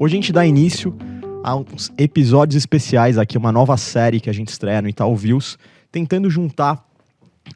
Hoje a gente dá início a uns episódios especiais aqui, uma nova série que a gente estreia no Itaú Views, tentando juntar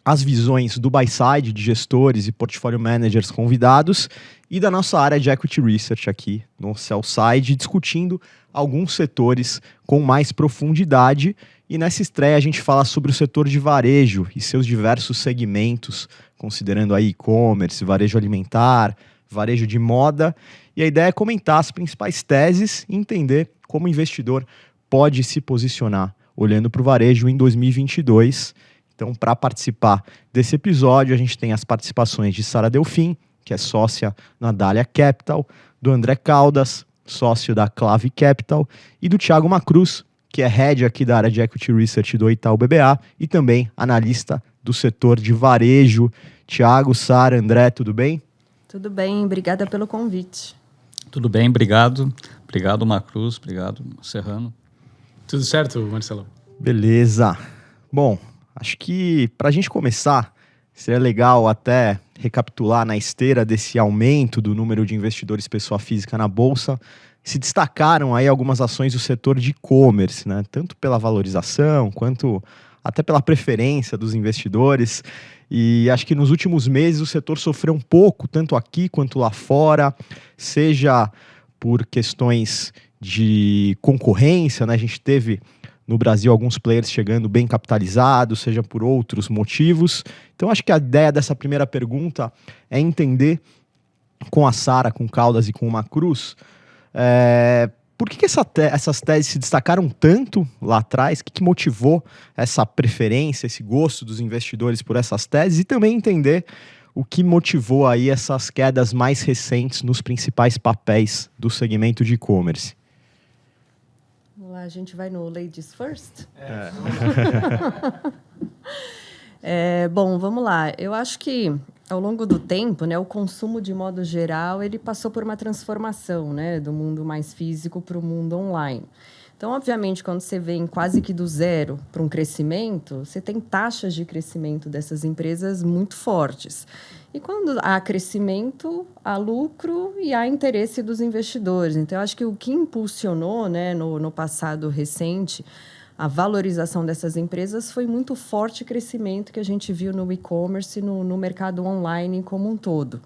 as visões do buy-side, de gestores e portfólio managers convidados, e da nossa área de equity research aqui no sell-side, discutindo alguns setores com mais profundidade. E nessa estreia a gente fala sobre o setor de varejo e seus diversos segmentos, considerando aí e-commerce, varejo alimentar, varejo de moda. E a ideia é comentar as principais teses e entender como o investidor pode se posicionar olhando para o varejo em 2022. Então, para participar desse episódio, a gente tem as participações de Sara Delfim, que é sócia na Dália Capital, do André Caldas, sócio da Clave Capital, e do Thiago Macruz, que é head aqui da área de Equity Research do Itaú BBA e também analista do setor de varejo. Thiago, Sara, André, tudo bem? Tudo bem, obrigada pelo convite. Tudo bem, obrigado. Obrigado, Macruz, obrigado, Serrano. Tudo certo, Marcelo? Beleza. Bom, acho que para a gente começar, seria legal até recapitular na esteira desse aumento do número de investidores pessoa física na Bolsa. Se destacaram aí algumas ações do setor de e-commerce, né? Tanto pela valorização, quanto até pela preferência dos investidores. E acho que nos últimos meses o setor sofreu um pouco, tanto aqui quanto lá fora, seja por questões de concorrência, né? A gente teve no Brasil alguns players chegando bem capitalizados, seja por outros motivos. Então acho que a ideia dessa primeira pergunta é entender com a Sara, com o Caldas e com o Macruz, por que essas teses se destacaram tanto lá atrás? O que motivou essa preferência, esse gosto dos investidores por essas teses? E também entender o que motivou aí essas quedas mais recentes nos principais papéis do segmento de e-commerce. Vamos lá, a gente vai no Ladies First? Bom, vamos lá. Eu acho que ao longo do tempo, né, o consumo de modo geral, ele passou por uma transformação, né, do mundo mais físico para o mundo online. Então, obviamente, quando você vem quase que do zero para um crescimento, você tem taxas de crescimento dessas empresas muito fortes. E quando há crescimento, há lucro e há interesse dos investidores. Então, eu acho que o que impulsionou, né, no passado recente, a valorização dessas empresas foi muito forte crescimento que a gente viu no e-commerce, no mercado online como um todo.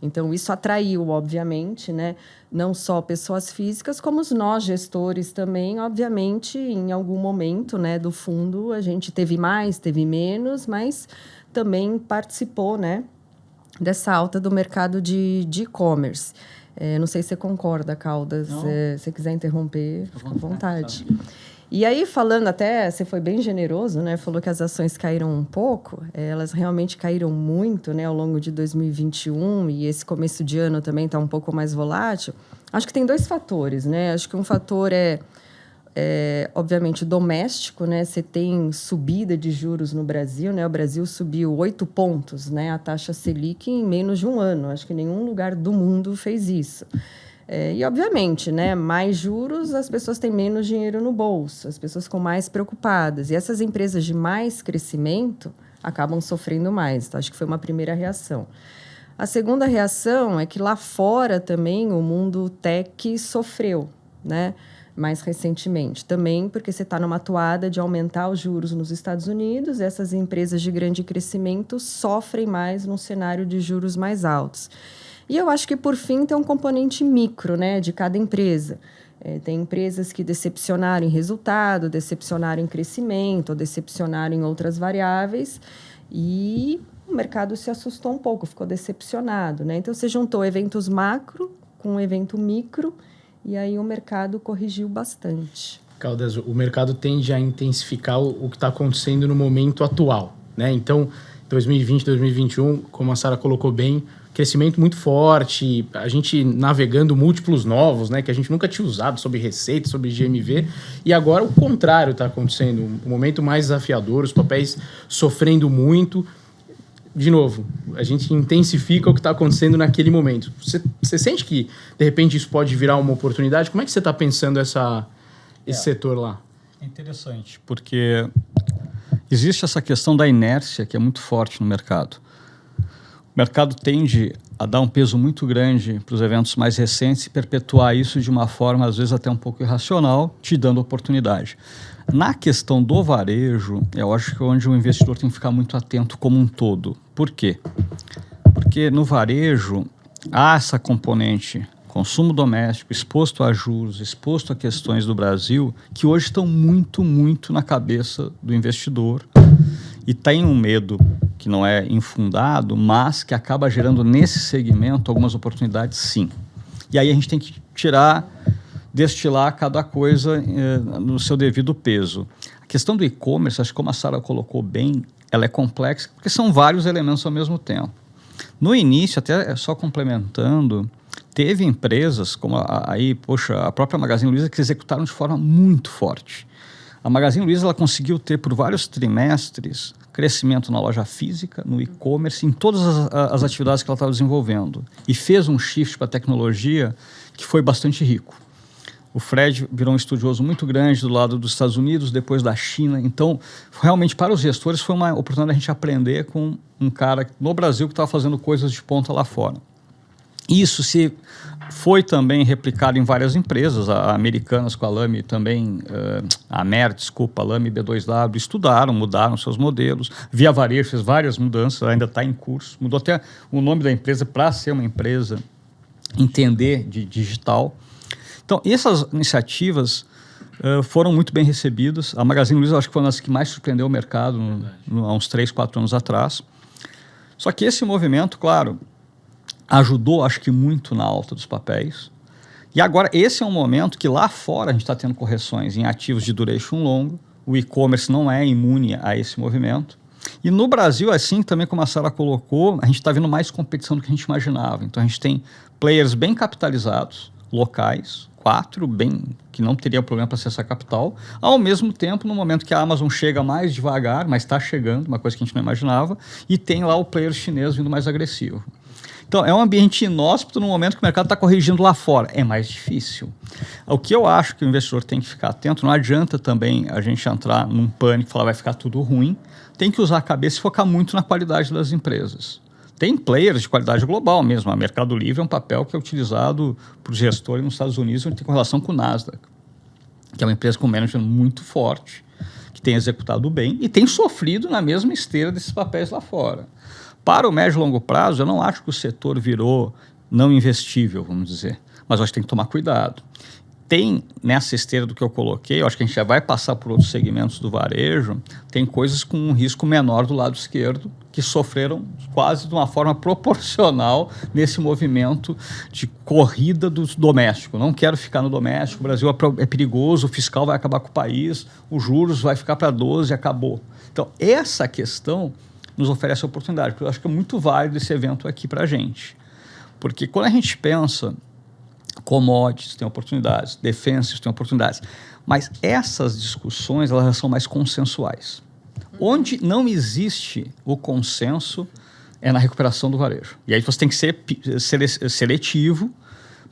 Então, isso atraiu, obviamente, né, não só pessoas físicas, como nós, gestores também. Obviamente, em algum momento, né, do fundo, a gente teve mais, teve menos, mas também participou, né, dessa alta do mercado de e-commerce. Não sei se você concorda, Caldas. Se você quiser interromper, fica à vontade. E aí, falando até, você foi bem generoso, né? Falou que as ações caíram um pouco. Elas realmente caíram muito, né, ao longo de 2021, e esse começo de ano também está um pouco mais volátil. Acho que tem dois fatores, né? Acho que um fator é obviamente, doméstico, né? Você tem subida de juros no Brasil, né? O Brasil subiu 8 pontos, né? A taxa Selic em menos de um ano. Acho que nenhum lugar do mundo fez isso. E, obviamente, né, mais juros, as pessoas têm menos dinheiro no bolso, as pessoas ficam mais preocupadas. E essas empresas de mais crescimento acabam sofrendo mais. Então, acho que foi uma primeira reação. A segunda reação é que lá fora também o mundo tech sofreu, né, mais recentemente. Também porque você está numa toada de aumentar os juros nos Estados Unidos, essas empresas de grande crescimento sofrem mais num cenário de juros mais altos. E eu acho que, por fim, tem um componente micro, né, de cada empresa. Tem empresas que decepcionaram em resultado, decepcionaram em crescimento, ou decepcionaram em outras variáveis, e o mercado se assustou um pouco, ficou decepcionado, né? Então, você juntou eventos macro com um evento micro, e aí o mercado corrigiu bastante. Caldas, o mercado tende a intensificar o que está acontecendo no momento atual, né? Então, 2020, 2021, como a Sara colocou bem, crescimento muito forte, a gente navegando múltiplos novos, né, que a gente nunca tinha usado sobre receita, sobre GMV, e agora o contrário está acontecendo, um momento mais desafiador, os papéis sofrendo muito. De novo, a gente intensifica o que está acontecendo naquele momento. Você sente que, de repente, isso pode virar uma oportunidade? Como é que você está pensando esse setor lá? É interessante, porque existe essa questão da inércia que é muito forte no mercado. mercado tende a dar um peso muito grande para os eventos mais recentes e perpetuar isso de uma forma, às vezes, até um pouco irracional, te dando oportunidade. Na questão do varejo, eu acho que é onde o investidor tem que ficar muito atento como um todo. Por quê? Porque no varejo há essa componente consumo doméstico, exposto a juros, exposto a questões do Brasil, que hoje estão muito, muito na cabeça do investidor. E tem um medo que não é infundado, mas que acaba gerando nesse segmento algumas oportunidades, sim. E aí a gente tem que destilar cada coisa no seu devido peso. A questão do e-commerce, acho que como a Sara colocou bem, ela é complexa, porque são vários elementos ao mesmo tempo. No início, até só complementando, teve empresas como a própria Magazine Luiza que executaram de forma muito forte. A Magazine Luiza ela conseguiu ter por vários trimestres crescimento na loja física, no e-commerce, em todas as atividades que ela estava desenvolvendo. E fez um shift para a tecnologia que foi bastante rico. O Fred virou um estudioso muito grande do lado dos Estados Unidos, depois da China. Então, realmente, para os gestores, foi uma oportunidade de a gente aprender com um cara no Brasil que estava fazendo coisas de ponta lá fora. Isso se foi também replicado em várias empresas, americanas com a Lamy também, a Lamy B2W, estudaram, mudaram seus modelos. Via Varejo fez várias mudanças, ainda está em curso. Mudou até o nome da empresa para ser uma empresa entender de digital. Então, essas iniciativas foram muito bem recebidas. A Magazine Luiza, acho que foi uma das que mais surpreendeu o mercado há uns 3, 4 anos atrás. Só que esse movimento, claro, ajudou, acho que muito na alta dos papéis. E agora, esse é um momento que lá fora a gente está tendo correções em ativos de duration longo. O e-commerce não é imune a esse movimento. E no Brasil, assim também como a Sara colocou, a gente está vendo mais competição do que a gente imaginava. Então, a gente tem players bem capitalizados, locais, 4, que não teria problema para acessar capital. Ao mesmo tempo, no momento que a Amazon chega mais devagar, mas está chegando, uma coisa que a gente não imaginava, e tem lá o player chinês vindo mais agressivo. Então, é um ambiente inóspito no momento que o mercado está corrigindo lá fora. É mais difícil. O que eu acho que o investidor tem que ficar atento, não adianta também a gente entrar num pânico e falar vai ficar tudo ruim. Tem que usar a cabeça e focar muito na qualidade das empresas. Tem players de qualidade global mesmo. A Mercado Livre é um papel que é utilizado por gestores nos Estados Unidos, onde tem correlação com o Nasdaq, que é uma empresa com management muito forte, que tem executado bem e tem sofrido na mesma esteira desses papéis lá fora. Para o médio e longo prazo, eu não acho que o setor virou não investível, vamos dizer, mas eu acho que tem que tomar cuidado. Tem nessa esteira do que eu coloquei, eu acho que a gente já vai passar por outros segmentos do varejo, tem coisas com um risco menor do lado esquerdo, que sofreram quase de uma forma proporcional nesse movimento de corrida do doméstico. Não quero ficar no doméstico, o Brasil é perigoso, o fiscal vai acabar com o país, os juros vai ficar para 12 e acabou. Então, essa questão nos oferece a oportunidade, porque eu acho que é muito válido esse evento aqui para a gente. Porque quando a gente pensa, commodities tem oportunidades, defensivos tem oportunidades, mas essas discussões elas são mais consensuais. Onde não existe o consenso é na recuperação do varejo. E aí você tem que ser seletivo,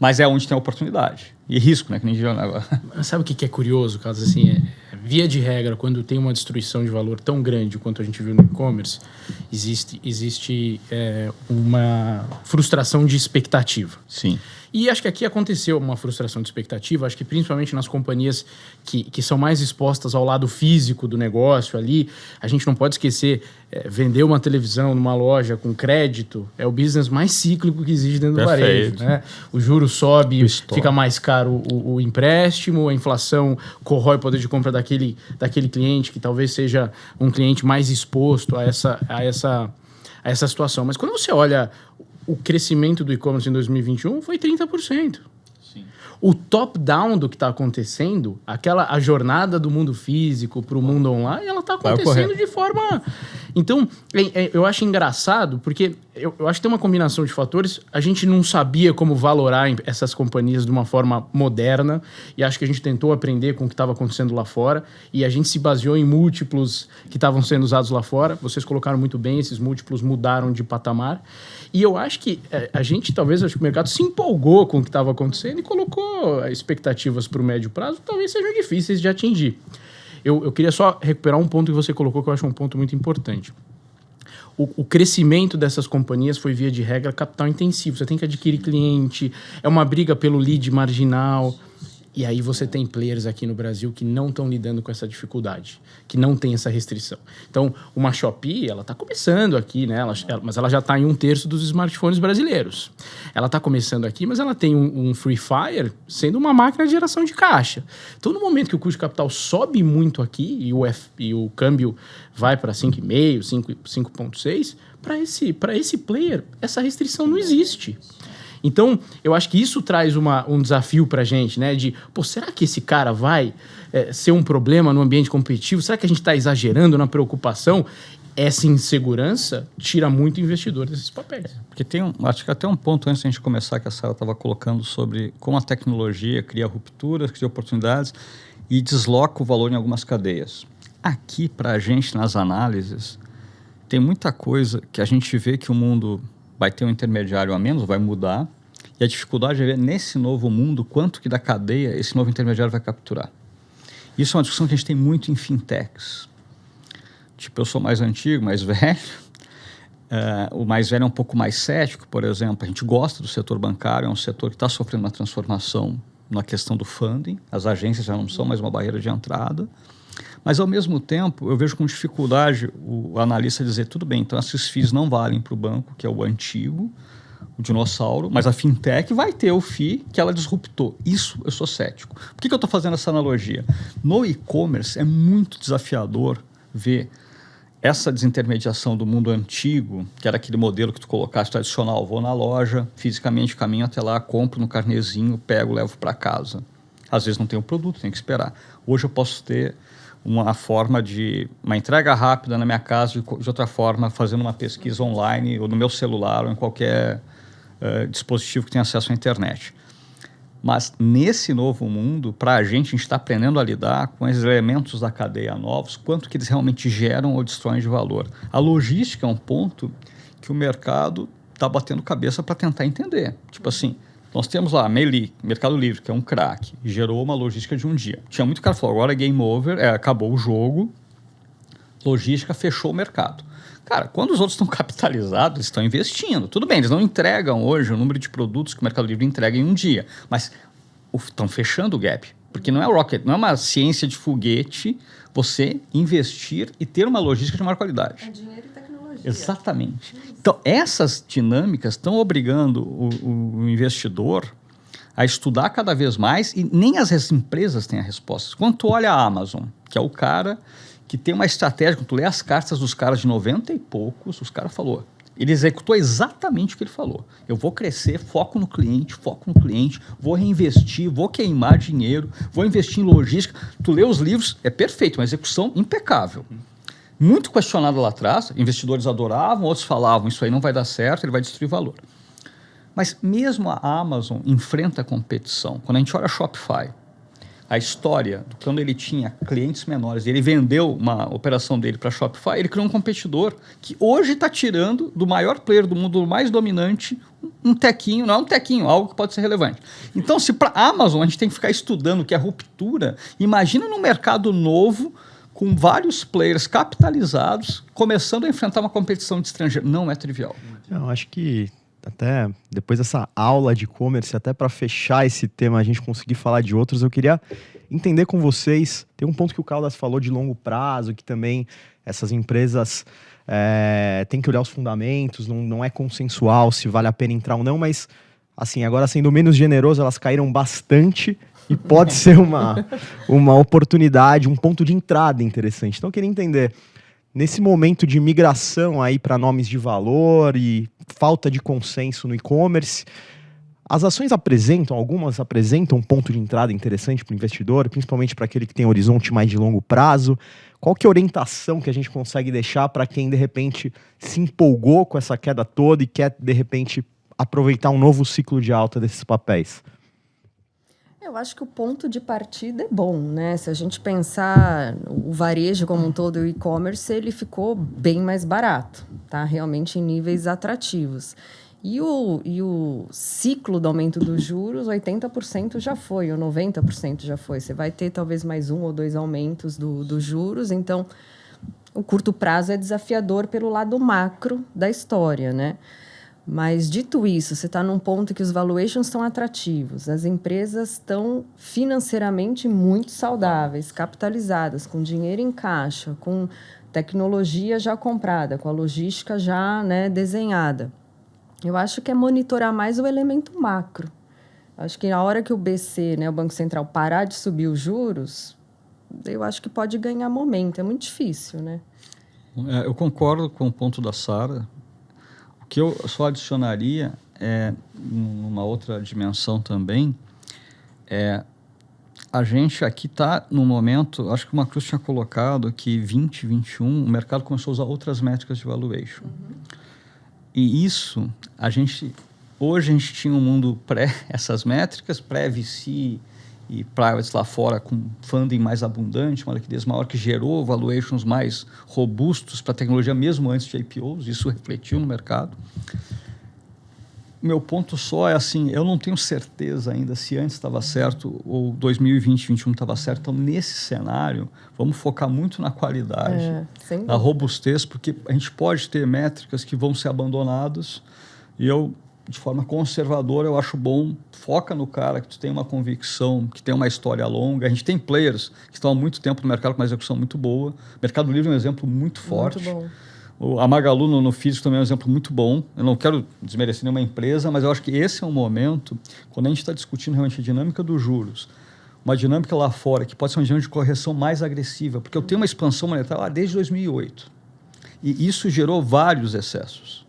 mas é onde tem a oportunidade. E risco, né? Que nem viu agora. Sabe o que é curioso, Carlos? Assim, via de regra, quando tem uma destruição de valor tão grande quanto a gente viu no e-commerce, existe uma frustração de expectativa. Sim. E acho que aqui aconteceu uma frustração de expectativa, acho que principalmente nas companhias que são mais expostas ao lado físico do negócio ali, a gente não pode esquecer, vender uma televisão numa loja com crédito é o business mais cíclico que existe dentro do varejo. Né? O juro sobe, fica mais caro o empréstimo, a inflação corrói o poder de compra daquele cliente que talvez seja um cliente mais exposto a essa situação. Mas quando você olha o crescimento do e-commerce em 2021 foi 30%. Sim. O top-down do que está acontecendo, a jornada do mundo físico para o mundo online, ela está acontecendo de forma... Então, eu acho engraçado, porque eu acho que tem uma combinação de fatores. A gente não sabia como valorar essas companhias de uma forma moderna, e acho que a gente tentou aprender com o que estava acontecendo lá fora, e a gente se baseou em múltiplos que estavam sendo usados lá fora. Vocês colocaram muito bem, esses múltiplos mudaram de patamar. E eu acho que acho que o mercado se empolgou com o que estava acontecendo e colocou expectativas para o médio prazo que talvez sejam difíceis de atingir. Eu queria só recuperar um ponto que você colocou, que eu acho um ponto muito importante. o crescimento dessas companhias foi, via de regra, capital intensivo. Você tem que adquirir cliente, é uma briga pelo lead marginal. E aí você tem players aqui no Brasil que não estão lidando com essa dificuldade, que não tem essa restrição. Então, uma Shopee, ela está começando aqui, né? Mas ela já está em 1/3 dos smartphones brasileiros. Ela está começando aqui, mas ela tem um Free Fire sendo uma máquina de geração de caixa. Então, no momento que o custo de capital sobe muito aqui e o câmbio vai para 5,5, 5,6, para esse player, essa restrição não existe. Então, eu acho que isso traz um desafio para a gente, né? De, será que esse cara vai ser um problema no ambiente competitivo? Será que a gente está exagerando na preocupação? Essa insegurança tira muito investidor desses papéis. Porque acho que até um ponto antes de a gente começar que a Sara estava colocando sobre como a tecnologia cria rupturas, cria oportunidades e desloca o valor em algumas cadeias. Aqui, para a gente, nas análises, tem muita coisa que a gente vê que o mundo vai ter um intermediário a menos, vai mudar, e a dificuldade é ver nesse novo mundo quanto que da cadeia esse novo intermediário vai capturar. Isso é uma discussão que a gente tem muito em fintechs. Tipo, eu sou mais antigo, mais velho, o mais velho é um pouco mais cético, por exemplo. A gente gosta do setor bancário, é um setor que está sofrendo uma transformação na questão do funding, as agências já não são mais uma barreira de entrada, mas, ao mesmo tempo, eu vejo com dificuldade o analista dizer, tudo bem, então esses FIIs não valem para o banco, que é o antigo, o dinossauro, mas a fintech vai ter o FII que ela disruptou. Isso eu sou cético. Por que eu estou fazendo essa analogia? No e-commerce é muito desafiador ver essa desintermediação do mundo antigo, que era aquele modelo que tu colocaste tradicional, vou na loja, fisicamente caminho até lá, compro no carnezinho, pego, levo para casa. Às vezes não tem o produto, tem que esperar. Hoje eu posso ter uma forma de uma entrega rápida na minha casa, de outra forma, fazendo uma pesquisa online, ou no meu celular, ou em qualquer dispositivo que tenha acesso à internet. Mas nesse novo mundo, para a gente está aprendendo a lidar com esses elementos da cadeia novos, quanto que eles realmente geram ou destroem de valor. A logística é um ponto que o mercado está batendo cabeça para tentar entender. Tipo assim, nós temos lá a Meli, Mercado Livre, que é um craque, gerou uma logística de um dia. Tinha muito cara que falou, agora é game over, acabou o jogo, logística fechou o mercado. Cara, quando os outros estão capitalizados, eles estão investindo. Tudo bem, eles não entregam hoje o número de produtos que o Mercado Livre entrega em um dia, mas estão fechando o gap. Porque não é rocket, não é uma ciência de foguete você investir e ter uma logística de maior qualidade. É dinheiro e tecnologia. Exatamente. Então, essas dinâmicas estão obrigando o investidor a estudar cada vez mais e nem as empresas têm a resposta. Quando tu olha a Amazon, que é o cara que tem uma estratégia, quando tu lê as cartas dos caras de 90 e poucos, os caras falou, ele executou exatamente o que ele falou. Eu vou crescer, foco no cliente, vou reinvestir, vou queimar dinheiro, vou investir em logística. Tu lê os livros, é perfeito, uma execução impecável. Muito questionado lá atrás, investidores adoravam, outros falavam, isso aí não vai dar certo, ele vai destruir valor. Mas mesmo a Amazon enfrenta a competição. Quando a gente olha a Shopify, a história, quando ele tinha clientes menores, ele vendeu uma operação dele para a Shopify, ele criou um competidor que hoje está tirando do maior player do mundo, do mais dominante, um tequinho, não é um tequinho, algo que pode ser relevante. Então, se para a Amazon a gente tem que ficar estudando o que é ruptura, imagina num mercado novo, com vários players capitalizados, começando a enfrentar uma competição de estrangeiro. Não é trivial. Eu acho que até depois dessa aula de e-commerce, até para fechar esse tema, a gente conseguir falar de outros, eu queria entender com vocês, tem um ponto que o Caldas falou de longo prazo, que também essas empresas têm que olhar os fundamentos, não é consensual se vale a pena entrar ou não, mas assim, agora sendo menos generoso, elas caíram bastante e pode ser uma oportunidade, um ponto de entrada interessante. Então eu queria entender, nesse momento de migração aí para nomes de valor e falta de consenso no e-commerce, as ações algumas apresentam um ponto de entrada interessante para o investidor, principalmente para aquele que tem horizonte mais de longo prazo. Qual que é a orientação que a gente consegue deixar para quem, de repente, se empolgou com essa queda toda e quer, de repente, aproveitar um novo ciclo de alta desses papéis? Eu acho que o ponto de partida é bom, né? Se a gente pensar o varejo como um todo, o e-commerce, ele ficou bem mais barato, tá? Realmente em níveis atrativos. E o ciclo do aumento dos juros, 80% já foi, ou 90% já foi. Você vai ter talvez mais 1 ou 2 aumentos dos juros, então O curto prazo é desafiador pelo lado macro da história, né? Mas, dito isso, você está num ponto que os valuations estão atrativos, as empresas estão financeiramente muito saudáveis, capitalizadas, com dinheiro em caixa, com tecnologia já comprada, com a logística já, né, desenhada. Eu acho que é monitorar mais o elemento macro. Acho que na hora que o BC, né, o Banco Central, parar de subir os juros, eu acho que pode ganhar momento. É muito difícil, né? Eu concordo com o ponto da Sara. O que eu só adicionaria é, numa outra dimensão também, a gente aqui está no momento, acho que o Macruz tinha colocado que 2021 o mercado começou a usar outras métricas de valuation. E isso, hoje a gente tinha um mundo pré essas métricas, pré-VC e privates lá fora com funding mais abundante, uma liquidez maior que gerou valuations mais robustos para a tecnologia mesmo antes de IPOs, isso refletiu no mercado. Meu ponto só é assim, eu não tenho certeza ainda se antes estava certo ou 2020, 2021 estava certo. Então, nesse cenário, vamos focar muito na qualidade, na robustez, porque a gente pode ter métricas que vão ser abandonadas e eu, de forma conservadora, eu acho bom, foca no cara que tu tem uma convicção, que tem uma história longa. A gente tem players que estão há muito tempo no mercado com uma execução muito boa. O Mercado Livre é um exemplo muito forte. Muito bom. A Magalu no físico também é um exemplo muito bom. Eu não quero desmerecer nenhuma empresa, mas eu acho que esse é um momento, quando a gente está discutindo realmente a dinâmica dos juros, uma dinâmica lá fora, que pode ser uma dinâmica de correção mais agressiva, porque eu tenho uma expansão monetária lá desde 2008. E isso gerou vários excessos.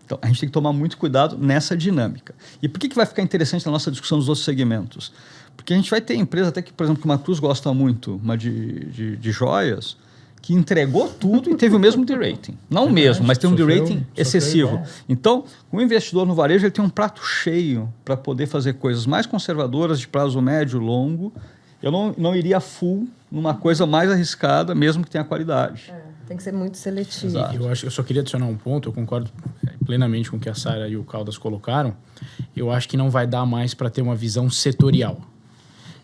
Então, a gente tem que tomar muito cuidado nessa dinâmica. E por que vai ficar interessante na nossa discussão dos outros segmentos? Porque a gente vai ter empresa, até que, por exemplo, que o Macruz gosta muito, uma de joias, que entregou tudo e teve o mesmo de-rating. Não o mesmo, mas tem um de-rating excessivo. Então, o investidor no varejo ele tem um prato cheio para poder fazer coisas mais conservadoras, de prazo médio, longo. Eu não iria full numa coisa mais arriscada, mesmo que tenha qualidade. Tem que ser muito seletivo. Eu só queria adicionar um ponto, eu concordo plenamente com o que a Sara e o Caldas colocaram. Eu acho que não vai dar mais para ter uma visão setorial.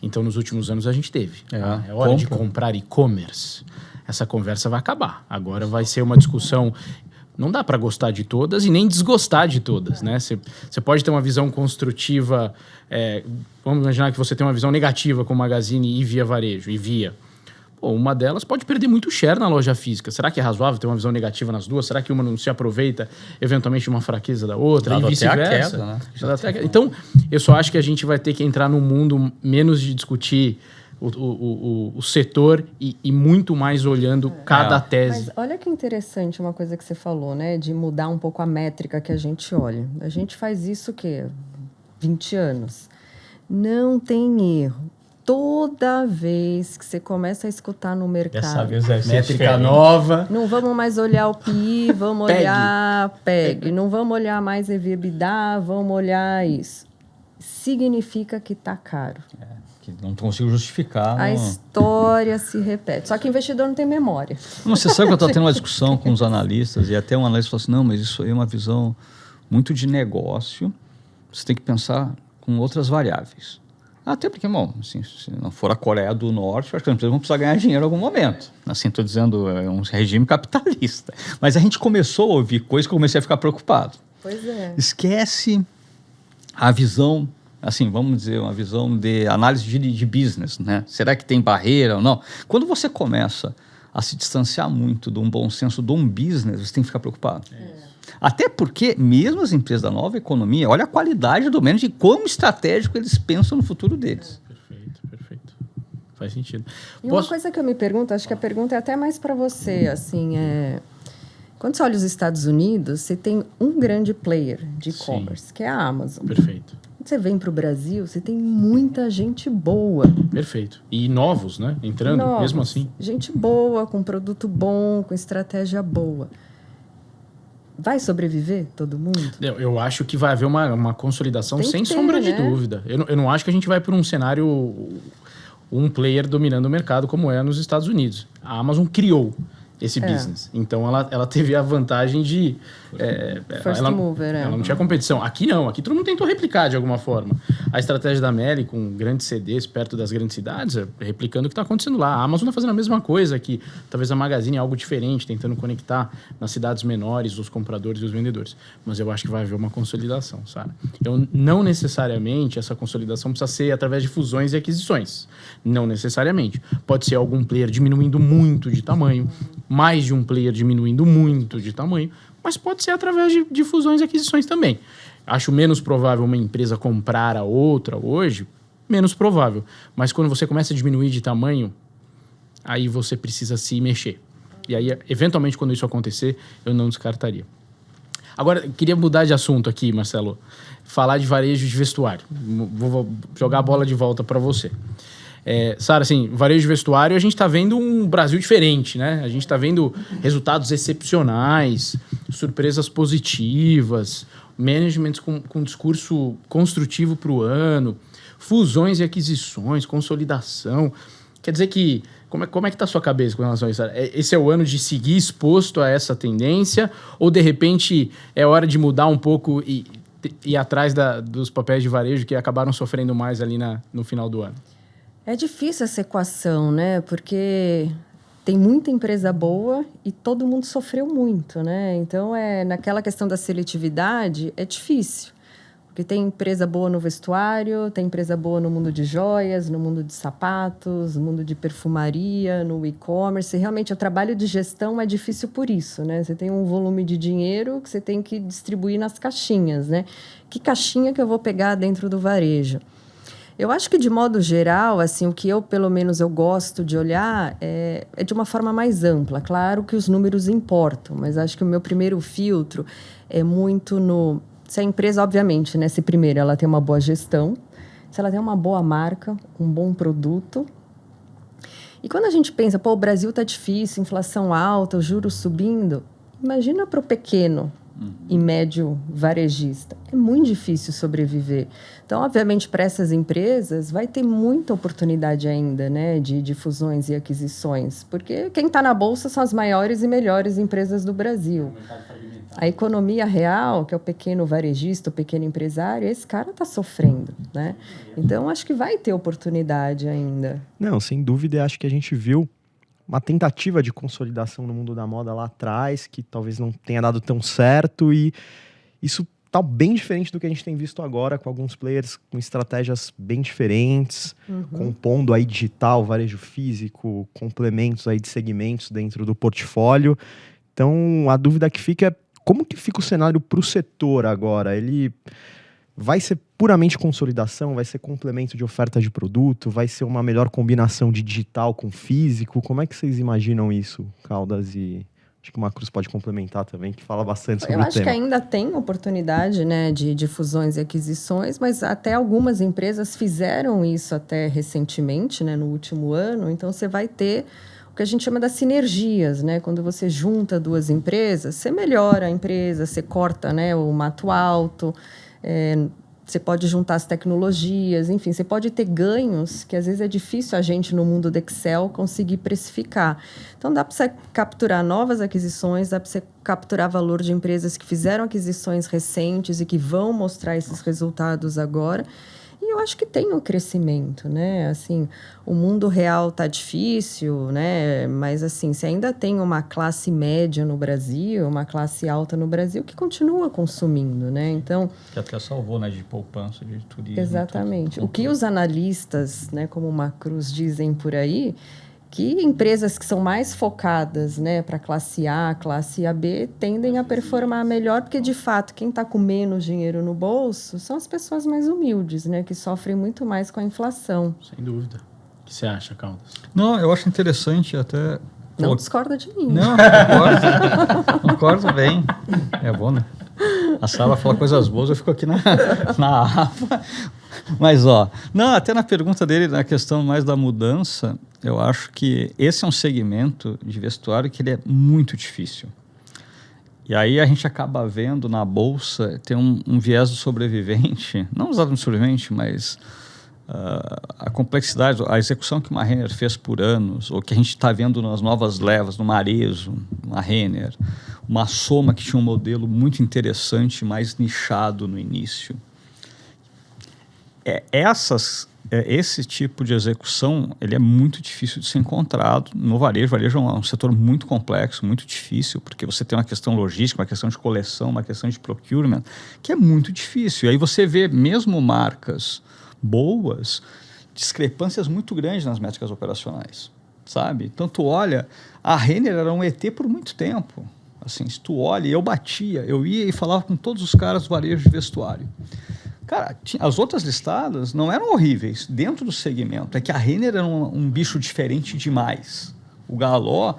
Então, nos últimos anos, a gente teve. É hora de comprar e-commerce. Essa conversa vai acabar. Agora vai ser uma discussão... Não dá para gostar de todas e nem desgostar de todas, né? Você pode ter uma visão construtiva... vamos imaginar que você tem uma visão negativa com o Magazine e Via Varejo, e Via. Pô, uma delas pode perder muito share na loja física. Será que é razoável ter uma visão negativa nas duas? Será que uma não se aproveita, eventualmente, de uma fraqueza da outra? E vice-versa. Né? Então, eu só acho que a gente vai ter que entrar num mundo menos de discutir... O setor e muito mais olhando cada tese. Mas olha que interessante uma coisa que você falou, né? De mudar um pouco a métrica que a gente olha. A gente faz isso o quê? 20 anos. Não tem erro. Toda vez que você começa a escutar no mercado... Dessa vez é métrica nova. Não vamos mais olhar o PI, vamos olhar PEG. Não vamos olhar mais EV/EBITDA, vamos olhar isso. Significa que está caro. Que não consigo justificar. A história se repete. Só que o investidor não tem memória. Não, você sabe que eu estava tendo uma discussão com os analistas e até um analista falou assim, não, mas isso aí é uma visão muito de negócio. Você tem que pensar com outras variáveis. Até porque, bom, assim, se não for a Coreia do Norte, eu acho que as empresas vão precisar ganhar dinheiro em algum momento. Assim, estou dizendo, é um regime capitalista. Mas a gente começou a ouvir coisas que eu comecei a ficar preocupado. Pois é. Esquece a visão... Assim, vamos dizer, uma visão de análise de business, né? Será que tem barreira ou não? Quando você começa a se distanciar muito de um bom senso de um business, você tem que ficar preocupado. Até porque, mesmo as empresas da nova economia, olha a qualidade do management e como estratégico eles pensam no futuro deles. Perfeito. Faz sentido. E uma coisa que eu me pergunto, acho que a pergunta é até mais para você, assim, quando você olha os Estados Unidos, você tem um grande player de e-commerce, que é a Amazon. Perfeito. Quando você vem para o Brasil, você tem muita gente boa. Perfeito. E novos, né? Entrando, mesmo assim. Gente boa, com produto bom, com estratégia boa. Vai sobreviver todo mundo? Eu acho que vai haver uma consolidação sem sombra de dúvida. Eu não acho que a gente vai para um cenário, um player dominando o mercado como é nos Estados Unidos. A Amazon criou. esse business. Então, ela teve a vantagem de... First mover, ela não tinha competição. Aqui não. Aqui todo mundo tentou replicar de alguma forma. A estratégia da Meli com grandes CDs perto das grandes cidades, replicando o que está acontecendo lá. A Amazon está fazendo a mesma coisa aqui. Talvez a Magazine é algo diferente, tentando conectar nas cidades menores os compradores e os vendedores. Mas eu acho que vai haver uma consolidação, sabe? Então, não necessariamente essa consolidação precisa ser através de fusões e aquisições. Não necessariamente. Pode ser algum player diminuindo muito de tamanho, mais de um player diminuindo muito de tamanho, mas pode ser através de fusões e aquisições também. Acho menos provável uma empresa comprar a outra hoje, menos provável. Mas quando você começa a diminuir de tamanho, aí você precisa se mexer. E aí, eventualmente, quando isso acontecer, eu não descartaria. Agora, queria mudar de assunto aqui, Marcelo. Falar de varejo de vestuário. Vou jogar a bola de volta para você. Sara, assim, varejo de vestuário, a gente está vendo um Brasil diferente, né? A gente está vendo resultados excepcionais, surpresas positivas, managements com discurso construtivo para o ano, fusões e aquisições, consolidação. Quer dizer que... Como é que está a sua cabeça com relação a isso? Esse é o ano de seguir exposto a essa tendência? Ou, de repente, é hora de mudar um pouco e ir atrás dos papéis de varejo que acabaram sofrendo mais ali no final do ano? É difícil essa equação, né? Porque tem muita empresa boa e todo mundo sofreu muito, né? Então, naquela questão da seletividade, é difícil. Porque tem empresa boa no vestuário, tem empresa boa no mundo de joias, no mundo de sapatos, no mundo de perfumaria, no e-commerce. Realmente, o trabalho de gestão é difícil por isso, né? Você tem um volume de dinheiro que você tem que distribuir nas caixinhas, né? Que caixinha que eu vou pegar dentro do varejo? Eu acho que, de modo geral, assim, o que pelo menos, eu gosto de olhar é de uma forma mais ampla. Claro que os números importam, mas acho que o meu primeiro filtro é muito se a empresa, obviamente, né, se primeiro ela tem uma boa gestão, se ela tem uma boa marca, um bom produto. E quando a gente pensa, o Brasil está difícil, inflação alta, os juros subindo, imagina para o pequeno e médio varejista. É muito difícil sobreviver. Então, obviamente, para essas empresas, vai ter muita oportunidade ainda, né, de fusões e aquisições, porque quem está na Bolsa são as maiores e melhores empresas do Brasil. A economia real, que é o pequeno varejista, o pequeno empresário, esse cara está sofrendo, né? Então, acho que vai ter oportunidade ainda. Não, sem dúvida, acho que a gente viu uma tentativa de consolidação no mundo da moda lá atrás, que talvez não tenha dado tão certo, e isso está bem diferente do que a gente tem visto agora, com alguns players com estratégias bem diferentes, compondo aí digital, varejo físico, complementos aí de segmentos dentro do portfólio. Então, a dúvida que fica é como que fica o cenário para o setor agora? Ele vai ser puramente consolidação? Vai ser complemento de oferta de produto? Vai ser uma melhor combinação de digital com físico? Como é que vocês imaginam isso, Caldas? E acho que o Macruz pode complementar também, que fala bastante sobre o tema. Eu acho que ainda tem oportunidade, né, de fusões e aquisições, mas até algumas empresas fizeram isso até recentemente, né, no último ano. Então, você vai ter o que a gente chama das sinergias, né? Quando você junta duas empresas, você melhora a empresa, você corta, né, o mato alto, você pode juntar as tecnologias, enfim, você pode ter ganhos que às vezes é difícil a gente no mundo do Excel conseguir precificar. Então dá para você capturar novas aquisições, dá para você capturar valor de empresas que fizeram aquisições recentes e que vão mostrar esses resultados agora. E eu acho que tem um crescimento, né? Assim, o mundo real está difícil, né? Mas, assim, você ainda tem uma classe média no Brasil, uma classe alta no Brasil que continua consumindo, né? Então... Que até salvou, né? De poupança, de turismo. Exatamente. O que os analistas, né, como o Macruz, dizem por aí, que empresas que são mais focadas, né, para classe A, classe AB, tendem a performar melhor, porque, de fato, quem está com menos dinheiro no bolso são as pessoas mais humildes, né, que sofrem muito mais com a inflação. Sem dúvida. O que você acha, Caldas? Não, eu acho interessante até... Não discorda de mim. Não, concordo bem. É bom, né? A Sara fala coisas boas, eu fico aqui na AFA. Mas, até na pergunta dele, na questão mais da mudança, eu acho que esse é um segmento de vestuário que ele é muito difícil. E aí a gente acaba vendo na Bolsa, tem um viés do sobrevivente, não usado no sobrevivente, mas a complexidade, a execução que uma Renner fez por anos, ou que a gente está vendo nas novas levas, numa Arezzo, uma Renner, uma Soma que tinha um modelo muito interessante, mais nichado no início. Esse tipo de execução ele é muito difícil de ser encontrado no varejo. O varejo é um setor muito complexo, muito difícil, porque você tem uma questão logística, uma questão de coleção, uma questão de procurement, que é muito difícil. E aí você vê mesmo marcas boas, discrepâncias muito grandes nas métricas operacionais, sabe? Então, tu olha, a Renner era um ET por muito tempo. Assim, se tu olha, eu ia e falava com todos os caras do varejo de vestuário. Cara, as outras listadas não eram horríveis dentro do segmento. É que a Renner era um bicho diferente demais. O Galó,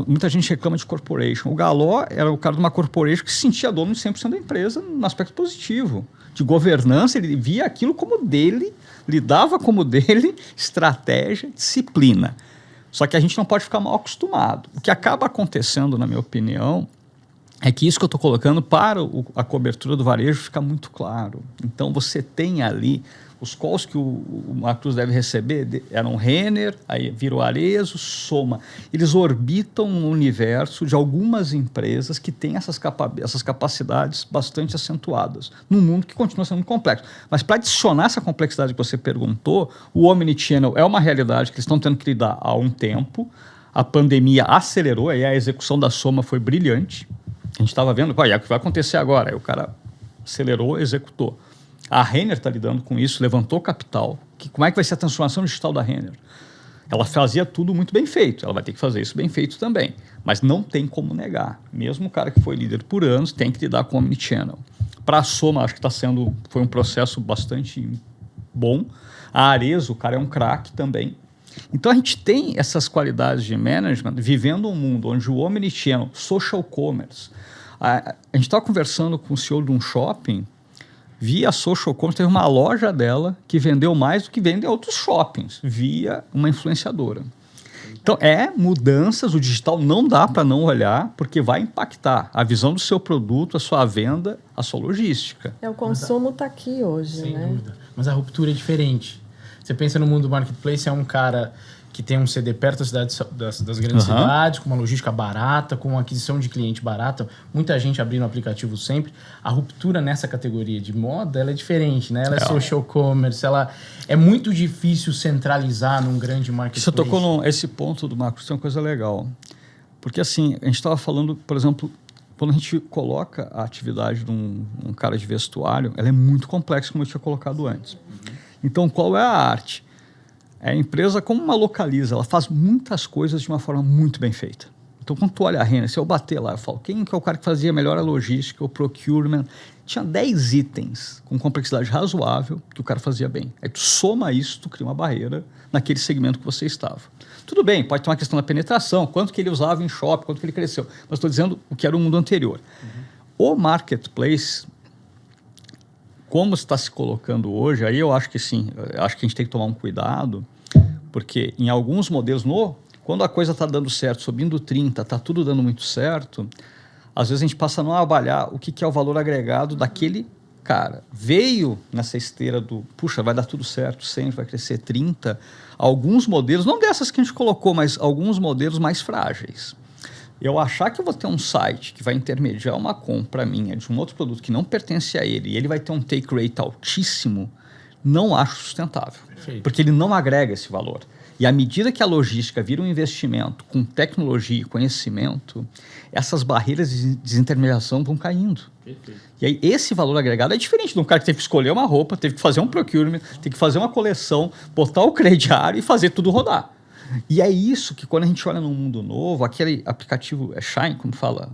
muita gente reclama de corporation. O Galó era o cara de uma corporation que se sentia dono de 100% da empresa no aspecto positivo. De governança, ele via aquilo como dele, lidava como dele, estratégia, disciplina. Só que a gente não pode ficar mal acostumado. O que acaba acontecendo, na minha opinião, é que isso que eu estou colocando para a cobertura do varejo fica muito claro. Então, você tem ali os calls que o Marcos deve receber, eram Renner, aí virou Arezzo, Soma. Eles orbitam no universo de algumas empresas que têm essas capacidades bastante acentuadas, num mundo que continua sendo muito complexo. Mas para adicionar essa complexidade que você perguntou, o Omnichannel é uma realidade que eles estão tendo que lidar há um tempo. A pandemia acelerou, aí a execução da Soma foi brilhante. A gente estava vendo, o que vai acontecer agora? Aí o cara acelerou, executou. A Renner está lidando com isso, levantou capital. Como é que vai ser a transformação digital da Renner? Ela fazia tudo muito bem feito, ela vai ter que fazer isso bem feito também. Mas não tem como negar. Mesmo o cara que foi líder por anos tem que lidar com o Omnichannel. Para a Soma, acho que foi um processo bastante bom. A Arezzo, o cara é um craque também. Então a gente tem essas qualidades de management vivendo um mundo onde o Omnichannel, social commerce. A gente estava conversando com o CEO de um shopping. Via social commerce, teve uma loja dela que vendeu mais do que vende outros shoppings, via uma influenciadora. Então, mudanças, o digital não dá para não olhar, porque vai impactar a visão do seu produto, a sua venda, a sua logística. O consumo está aqui hoje, sem né? dúvida. Mas a ruptura é diferente. Você pensa no mundo do marketplace, é um cara que tem um CD perto das grandes cidades, com uma logística barata, com uma aquisição de cliente barata, muita gente abrindo o aplicativo sempre. A ruptura nessa categoria de moda, ela é diferente, né? Ela é social commerce, é muito difícil centralizar num grande marketplace. Você tocou esse ponto do Marcos, é uma coisa legal. Porque assim, a gente estava falando, por exemplo, quando a gente coloca a atividade de um cara de vestuário, ela é muito complexa, como eu tinha colocado antes. Então, qual é a arte? A empresa, como uma localiza, ela faz muitas coisas de uma forma muito bem feita. Então, quando tu olha a Renner, se eu bater lá, eu falo, quem que é o cara que fazia melhor a logística, o procurement? Tinha 10 itens com complexidade razoável que o cara fazia bem. Aí tu soma isso, tu cria uma barreira naquele segmento que você estava. Tudo bem, pode ter uma questão da penetração, quanto que ele usava em shopping, quanto que ele cresceu. Mas estou dizendo o que era o mundo anterior. O marketplace, como está se colocando hoje, aí eu acho que sim, acho que a gente tem que tomar um cuidado, porque em alguns modelos, quando a coisa está dando certo, subindo 30, está tudo dando muito certo, às vezes a gente passa a não avaliar o que é o valor agregado daquele cara. Veio nessa esteira puxa, vai dar tudo certo, 100 vai crescer 30, alguns modelos, não dessas que a gente colocou, mas alguns modelos mais frágeis. Eu achar que eu vou ter um site que vai intermediar uma compra minha de um outro produto que não pertence a ele e ele vai ter um take rate altíssimo, não acho sustentável. Perfeito. Porque ele não agrega esse valor. E à medida que a logística vira um investimento com tecnologia e conhecimento, essas barreiras de desintermediação vão caindo. Perfeito. E aí esse valor agregado é diferente de um cara que teve que escolher uma roupa, teve que fazer um procurement, teve que fazer uma coleção, botar o crediário e fazer tudo rodar. E é isso que quando a gente olha no mundo novo, aquele aplicativo Shine, como fala?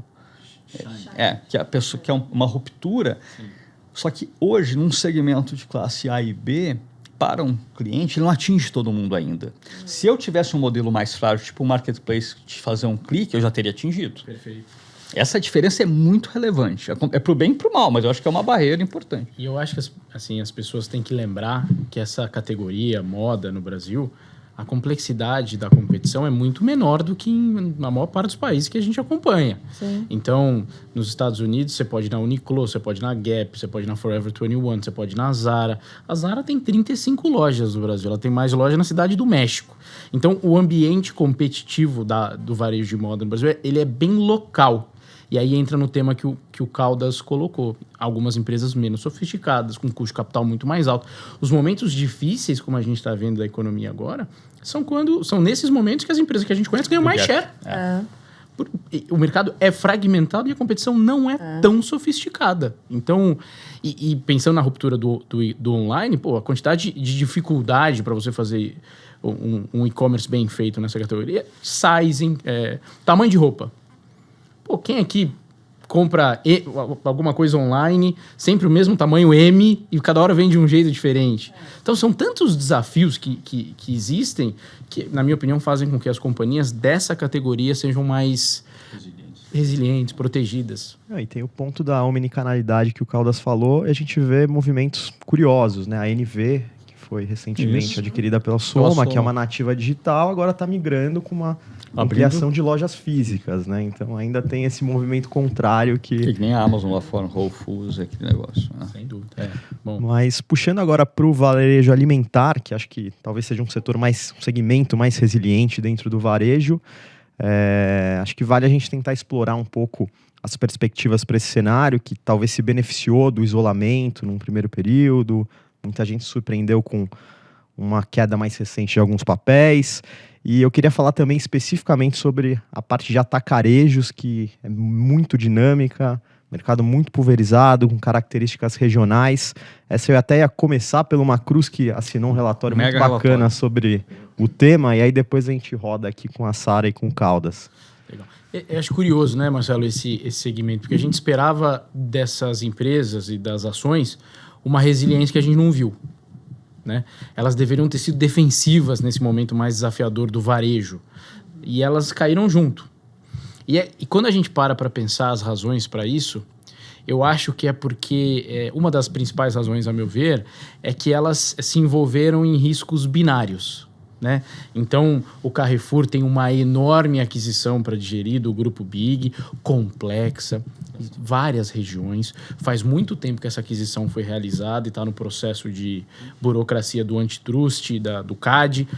Shine. Que a pessoa que é uma ruptura. Sim. Só que hoje, num segmento de classe A e B, para um cliente, ele não atinge todo mundo ainda. Se eu tivesse um modelo mais frágil, tipo um marketplace, de fazer um clique, eu já teria atingido. Perfeito. Essa diferença é muito relevante. É para o bem e para o mal, mas eu acho que é uma barreira importante. E eu acho que as pessoas têm que lembrar que essa categoria, moda no Brasil, a complexidade da competição é muito menor do que na maior parte dos países que a gente acompanha. Sim. Então, nos Estados Unidos, você pode ir na Uniqlo, você pode ir na Gap, você pode ir na Forever 21, você pode ir na Zara. A Zara tem 35 lojas no Brasil, ela tem mais lojas na cidade do México. Então, o ambiente competitivo do varejo de moda no Brasil, ele é bem local. E aí entra no tema que o Caldas colocou. Algumas empresas menos sofisticadas, com custo de capital muito mais alto. Os momentos difíceis, como a gente está vendo da economia agora, são nesses momentos que as empresas que a gente conhece ganham mais share. O mercado é fragmentado e a competição não é tão sofisticada. Então, e pensando na ruptura do online, pô, a quantidade de dificuldade para você fazer um e-commerce bem feito nessa categoria, sizing, tamanho de roupa. Pô, quem aqui compra alguma coisa online, sempre o mesmo tamanho M, e cada hora vem de um jeito diferente? Então, são tantos desafios que existem que, na minha opinião, fazem com que as companhias dessa categoria sejam mais resilientes, protegidas. E tem o ponto da omnicanalidade que o Caldas falou, e a gente vê movimentos curiosos, né? A NV, que foi recentemente adquirida pela Soma, que é uma nativa digital, agora está migrando com uma ampliação de lojas físicas, né? Então ainda tem esse movimento contrário que nem a Amazon lá fora, Whole Foods, aquele negócio. Né? Sem dúvida. Bom. Mas puxando agora para o varejo alimentar, que acho que talvez seja um segmento mais resiliente dentro do varejo, acho que vale a gente tentar explorar um pouco as perspectivas para esse cenário, que talvez se beneficiou do isolamento num primeiro período, muita gente se surpreendeu com uma queda mais recente de alguns papéis. E eu queria falar também especificamente sobre a parte de atacarejos, que é muito dinâmica, mercado muito pulverizado, com características regionais. Essa eu até ia começar pelo Macruz, que assinou um relatório muito bacana sobre o tema, e aí depois a gente roda aqui com a Sara e com o Caldas. Legal. Eu acho curioso, né, Marcelo, esse segmento, porque a gente esperava dessas empresas e das ações uma resiliência que a gente não viu. Né? Elas deveriam ter sido defensivas nesse momento mais desafiador do varejo. E elas caíram junto. E quando a gente para pensar as razões para isso, eu acho que é porque uma das principais razões, a meu ver, é que elas se envolveram em riscos binários. Né? Então, o Carrefour tem uma enorme aquisição para digerir do grupo Big, complexa, várias regiões. Faz muito tempo que essa aquisição foi realizada e está no processo de burocracia do antitrust, do CAD.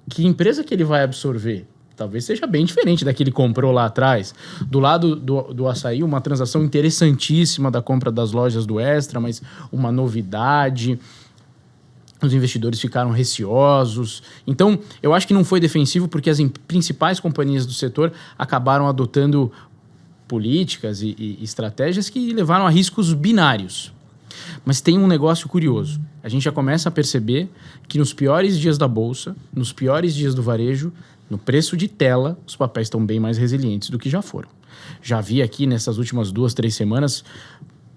Que empresa que ele vai absorver? Talvez seja bem diferente da que ele comprou lá atrás. Do lado do Açaí, uma transação interessantíssima da compra das lojas do Extra, mas uma novidade. Os investidores ficaram receosos. Então, eu acho que não foi defensivo porque as principais companhias do setor acabaram adotando políticas e estratégias que levaram a riscos binários. Mas tem um negócio curioso. A gente já começa a perceber que nos piores dias da Bolsa, nos piores dias do varejo, no preço de tela, os papéis estão bem mais resilientes do que já foram. Já vi aqui nessas últimas 2-3 semanas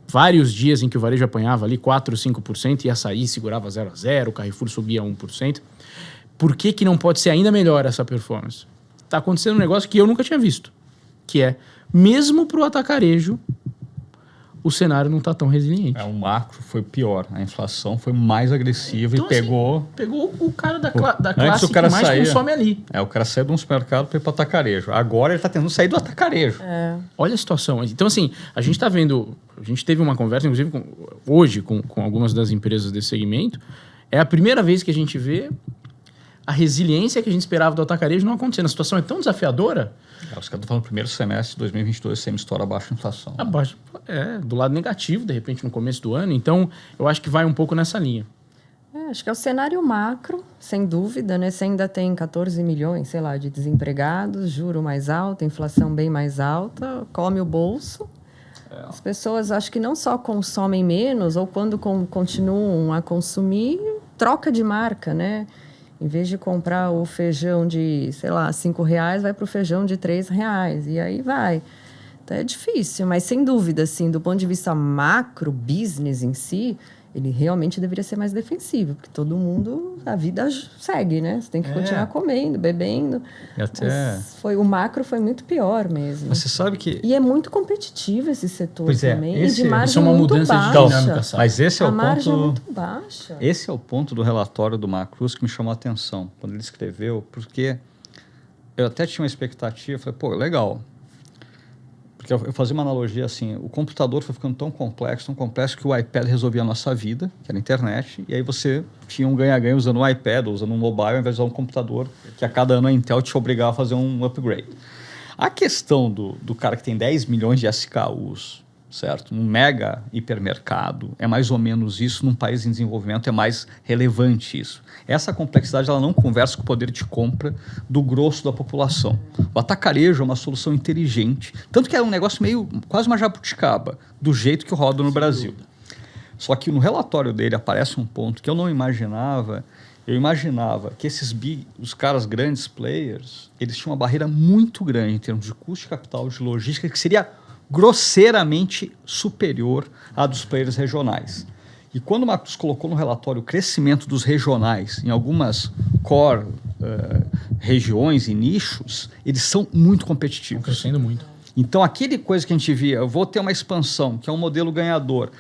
vários dias em que o varejo apanhava ali 4%, 5% e Açaí segurava 0-0, o Carrefour subia 1%. Por que não pode ser ainda melhor essa performance? Está acontecendo um negócio que eu nunca tinha visto, que é, mesmo para o atacarejo, o cenário não está tão resiliente. O macro foi pior, a inflação foi mais agressiva então, e pegou... Assim, pegou o cara da classe que mais consome ali. O cara saiu de um supermercado para ir para o atacarejo. Agora ele está tentando sair do atacarejo. Olha a situação. Então, assim, a gente está vendo... A gente teve uma conversa, inclusive, hoje, com algumas das empresas desse segmento. É a primeira vez que a gente vê a resiliência que a gente esperava do atacarejo não acontecendo. A situação é tão desafiadora... Os caras estão falando primeiro semestre de 2022 sem estoura abaixo inflação. Abaixo, do lado negativo, de repente, no começo do ano. Então, eu acho que vai um pouco nessa linha. Acho que é o cenário macro, sem dúvida, né? Você ainda tem 14 milhões, sei lá, de desempregados, juro mais alto, inflação bem mais alta, come o bolso. As pessoas, acho que não só consomem menos, ou quando continuam a consumir, troca de marca, né? Em vez de comprar o feijão de, sei lá, R$5, vai para o feijão de R$3. E aí vai. É difícil, mas sem dúvida, assim, do ponto de vista macro, business em si, ele realmente deveria ser mais defensivo, porque todo mundo, a vida segue, né? Você tem que continuar comendo, bebendo. E até... O macro foi muito pior mesmo. Mas você sabe que... E é muito competitivo esse setor Pois é, também. esse- e de margem isso é uma muito mudança de baixa. dinâmica, sabe? Mas esse é A o margem é ponto... muito baixa. Esse é o ponto do relatório do Macruz que me chamou a atenção quando ele escreveu, porque eu até tinha uma expectativa, falei, pô, legal. Porque eu fazia uma analogia assim, o computador foi ficando tão complexo que o iPad resolvia a nossa vida, que era a internet, e aí você tinha um ganha-ganha usando um iPad ou usando um mobile, ao invés de usar um computador, que a cada ano a Intel te obrigava a fazer um upgrade. A questão do cara que tem 10 milhões de SKUs, certo? Um mega hipermercado, é mais ou menos isso, num país em desenvolvimento é mais relevante isso. Essa complexidade ela não conversa com o poder de compra do grosso da população. O atacarejo é uma solução inteligente, tanto que é um negócio meio, quase uma jabuticaba, do jeito que roda no Brasil. Só que no relatório dele aparece um ponto que eu não imaginava. Eu imaginava que os caras grandes players, eles tinham uma barreira muito grande em termos de custo de capital, de logística, que seria grosseiramente superior à dos players regionais. E quando o Marcos colocou no relatório o crescimento dos regionais em algumas core regiões e nichos, eles são muito competitivos. Estão crescendo muito. Então, aquele coisa que a gente via, eu vou ter uma expansão, que é um modelo ganhador,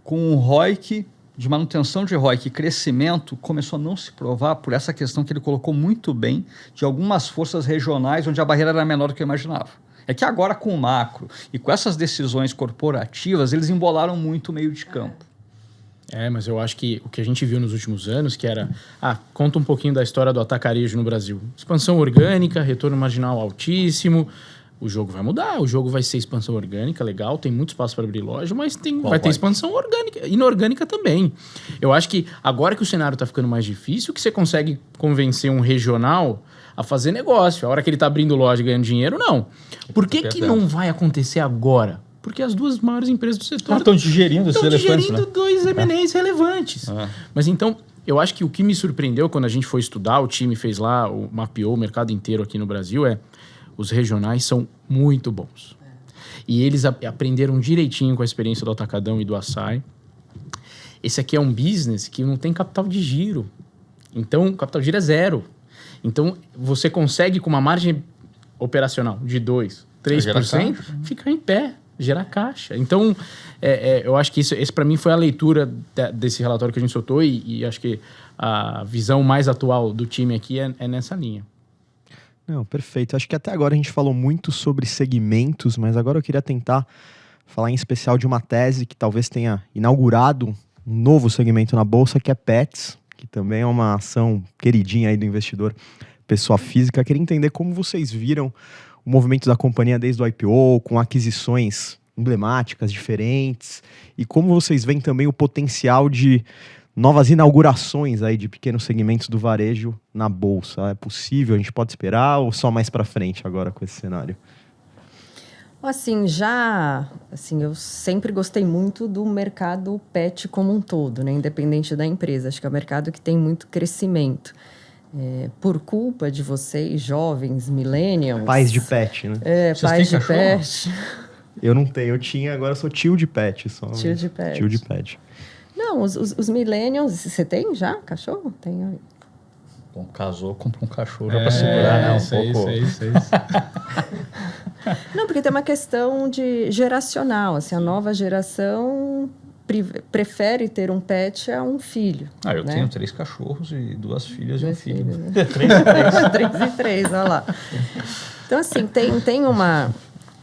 com um ROIC, de manutenção de ROIC e crescimento, começou a não se provar por essa questão que ele colocou muito bem de algumas forças regionais onde a barreira era menor do que eu imaginava. É que agora com o macro e com essas decisões corporativas, eles embolaram muito o meio de campo. Mas eu acho que o que a gente viu nos últimos anos, que era... conta um pouquinho da história do atacarejo no Brasil. Expansão orgânica, retorno marginal altíssimo. O jogo vai mudar, o jogo vai ser expansão orgânica, legal, tem muito espaço para abrir loja, mas vai ter expansão orgânica, inorgânica também. Eu acho que agora que o cenário está ficando mais difícil, que você consegue convencer um regional a fazer negócio. A hora que ele está abrindo loja e ganhando dinheiro, não. Por que não vai acontecer agora? Porque as duas maiores empresas do setor Estão digerindo esses elefantes, né? dois M&As relevantes. Mas então, eu acho que o que me surpreendeu quando a gente foi estudar, o time fez lá, mapeou o mercado inteiro aqui no Brasil, os regionais são muito bons. E eles aprenderam direitinho com a experiência do Atacadão e do Assaí. Esse aqui é um business que não tem capital de giro. Então, o capital de giro é zero. Então, você consegue, com uma margem operacional de 2%, 3%, ficar em pé, gerar caixa. Então, eu acho que esse para mim foi a leitura desse relatório que a gente soltou e acho que a visão mais atual do time aqui é nessa linha. Não, perfeito. Acho que até agora a gente falou muito sobre segmentos, mas agora eu queria tentar falar em especial de uma tese que talvez tenha inaugurado um novo segmento na Bolsa, que é Pets, que também é uma ação queridinha aí do investidor pessoa física. Queria entender como vocês viram o movimento da companhia desde o IPO, com aquisições emblemáticas, diferentes, e como vocês veem também o potencial de novas inaugurações aí de pequenos segmentos do varejo na Bolsa. É possível? A gente pode esperar ou só mais para frente agora com esse cenário? Eu sempre gostei muito do mercado pet como um todo, né? Independente da empresa. Acho que é um mercado que tem muito crescimento. Por culpa de vocês, jovens, millennials... Pais de pet, né? Pais de pet. Eu não tenho, eu tinha, agora eu sou tio de pet. Tio de pet. Tio de pet. Não, os millennials... Você tem já cachorro? Tem. Bom, casou, comprou um cachorro já para segurar, né? Sei. Não, porque tem uma questão de geracional. Assim, a nova geração prefere ter um pet a um filho. Eu tenho 3 cachorros e 2 filhas e um filho. 3 e 3. 3 e 3, olha lá. Então, assim, tem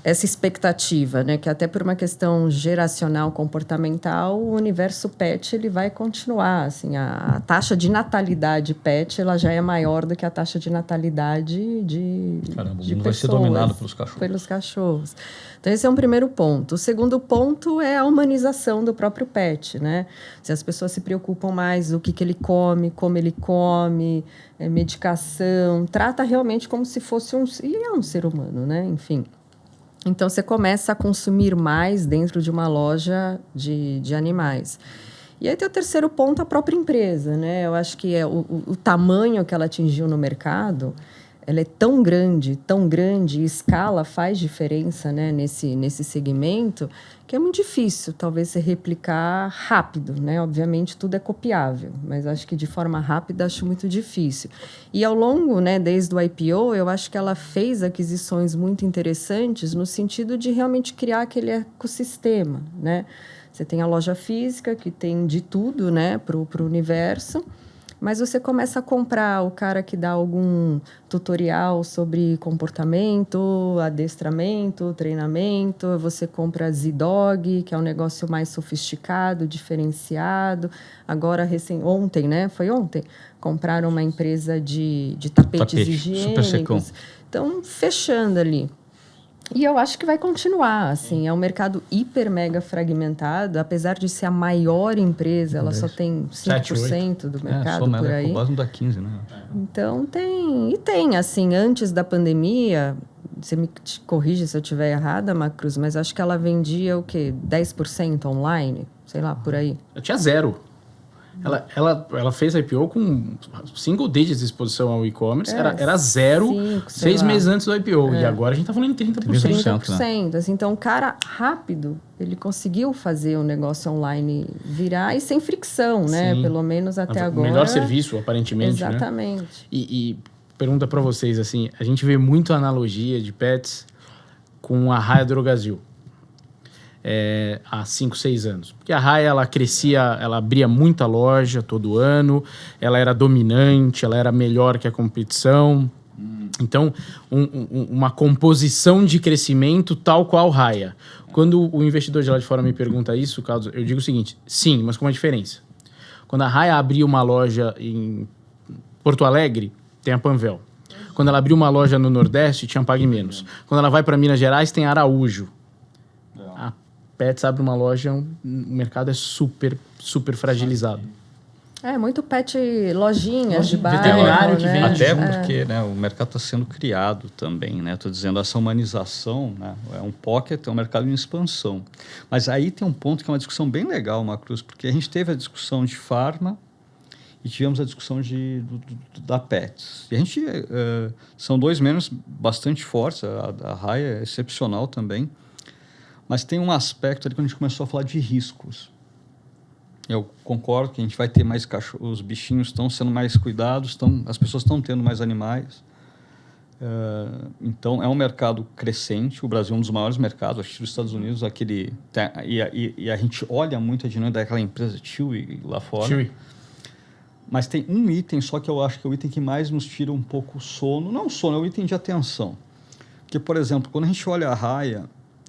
essa expectativa, né, que até por uma questão geracional, comportamental, o universo pet ele vai continuar. Assim, a taxa de natalidade pet ela já é maior do que a taxa de natalidade de Caramba, de o mundo pessoas, vai ser dominado pelos cachorros. Pelos cachorros. Então, esse é um primeiro ponto. O segundo ponto é a humanização do próprio pet, né? Se as pessoas se preocupam mais o que ele come, como ele come, medicação, trata realmente como se fosse um ser humano, né? Enfim. Então, você começa a consumir mais dentro de uma loja de animais. E aí tem o terceiro ponto, a própria empresa, né? Eu acho que o tamanho que ela atingiu no mercado ela é tão grande, e escala faz diferença, né, nesse segmento, que é muito difícil, talvez, se replicar rápido, né? Obviamente, tudo é copiável, mas acho que de forma rápida acho muito difícil. E ao longo, né, desde o IPO, eu acho que ela fez aquisições muito interessantes no sentido de realmente criar aquele ecossistema, né? Você tem a loja física, que tem de tudo, né, para o universo, mas você começa a comprar o cara que dá algum tutorial sobre comportamento, adestramento, treinamento. Você compra a Z-Dog, que é um negócio mais sofisticado, diferenciado. Agora, ontem, né? Foi ontem. Compraram uma empresa de tapetes higiênicos. Super secão. Então, fechando ali. E eu acho que vai continuar, assim, é um mercado hiper mega fragmentado, apesar de ser a maior empresa, ela só tem 5% do mercado por aí. Quase não dá 15, né? Então tem, assim, antes da pandemia, você me corrige se eu estiver errada, Macruz, mas acho que ela vendia o quê? 10% online, sei lá, por aí. Eu tinha 0. Ela fez a IPO com single digits de exposição ao e-commerce, era 0 6 meses antes do IPO. E agora a gente está falando em 30%. 30%. Assim, então, o cara rápido, ele conseguiu fazer o negócio online virar e sem fricção, né? Pelo menos até agora. Melhor serviço, aparentemente. Exatamente. Né? E pergunta para vocês, assim, a gente vê muito analogia de pets com a Raia Drogasil. Há 5, 6 anos. Porque a Raia, ela crescia, ela abria muita loja todo ano, ela era dominante, ela era melhor que a competição. Então, uma composição de crescimento tal qual Raia. Quando o investidor de lá de fora me pergunta isso, Carlos, eu digo o seguinte, sim, mas com uma diferença. Quando a Raia abria uma loja em Porto Alegre, tem a Panvel. Quando ela abriu uma loja no Nordeste, tinha Pague Menos. Quando ela vai para Minas Gerais, tem Araújo. Pets abre uma loja, o mercado é super, super fragilizado. Muito pet, lojinhas de bairro. Veterinário que né? vende. Até porque né, o mercado está sendo criado também, né? Estou dizendo, essa humanização, né, é um pocket, é um mercado em expansão. Mas aí tem um ponto que é uma discussão bem legal, Macruz, porque a gente teve a discussão de farma e tivemos a discussão da Pets. E a gente, são dois menos bastante fortes, a Raia é excepcional também. Mas tem um aspecto ali quando a gente começou a falar de riscos. Eu concordo que a gente vai ter mais cachorros, os bichinhos estão sendo mais cuidados, as pessoas estão tendo mais animais. Então, é um mercado crescente. O Brasil é um dos maiores mercados. Acho que os Estados Unidos, e a gente olha muito a dinâmica daquela empresa Chewy lá fora. Chewy. Mas tem um item só que eu acho que é o item que mais nos tira um pouco o sono. Não o sono, é o item de atenção. Porque, por exemplo, quando a gente olha a Raia,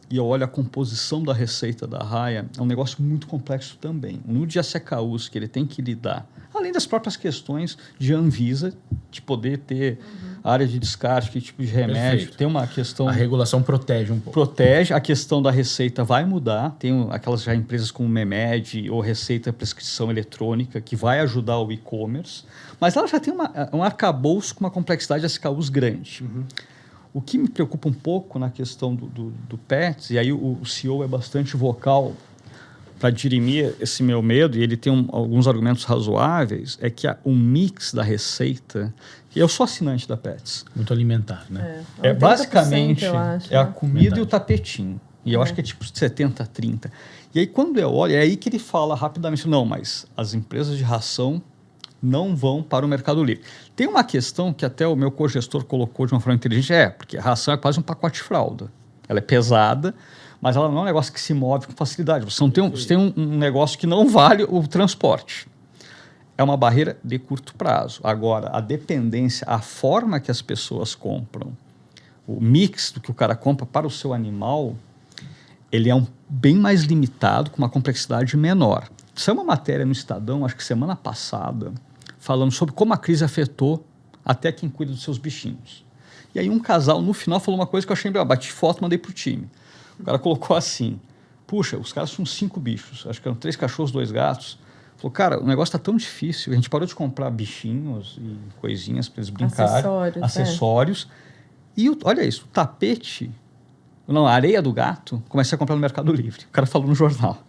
e eu olho a composição da receita da Raia, é um negócio muito complexo também. O número de SKUs que ele tem que lidar, além das próprias questões de Anvisa, de poder ter área de descarte, que tipo de remédio. Perfeito. Tem uma questão... A regulação protege um pouco. Protege, a questão da receita vai mudar. Tem aquelas já empresas como Memed ou Receita Prescrição Eletrônica, que vai ajudar o e-commerce. Mas ela já tem um arcabouço com uma complexidade de SKUs grande. O que me preocupa um pouco na questão do Pets, e aí o CEO é bastante vocal para dirimir esse meu medo, e ele tem alguns argumentos razoáveis, é que o mix da receita... E eu sou assinante da Pets. Muito alimentar, né? Basicamente, eu acho, a né? comida e o tapetinho. E eu acho que é tipo 70-30. E aí, quando eu olho, é aí que ele fala rapidamente, não, mas as empresas de ração não vão para o Mercado Livre. Tem uma questão que até o meu cogestor colocou de uma forma inteligente, porque a ração é quase um pacote de fralda. Ela é pesada, mas ela não é um negócio que se move com facilidade. Você tem um negócio que não vale o transporte. É uma barreira de curto prazo. Agora, a dependência, a forma que as pessoas compram, o mix do que o cara compra para o seu animal, ele é bem mais limitado, com uma complexidade menor. Isso é uma matéria no Estadão, acho que semana passada, falando sobre como a crise afetou até quem cuida dos seus bichinhos. E aí um casal, no final, falou uma coisa que eu achei... bati foto, mandei pro time. O cara colocou assim, puxa, os caras tinham 5 bichos, acho que eram 3 cachorros, 2 gatos. Falou, cara, o negócio tá tão difícil, a gente parou de comprar bichinhos e coisinhas para eles brincarem. Acessórios. E olha isso, o tapete, a areia do gato, comecei a comprar no Mercado Livre. O cara falou no jornal.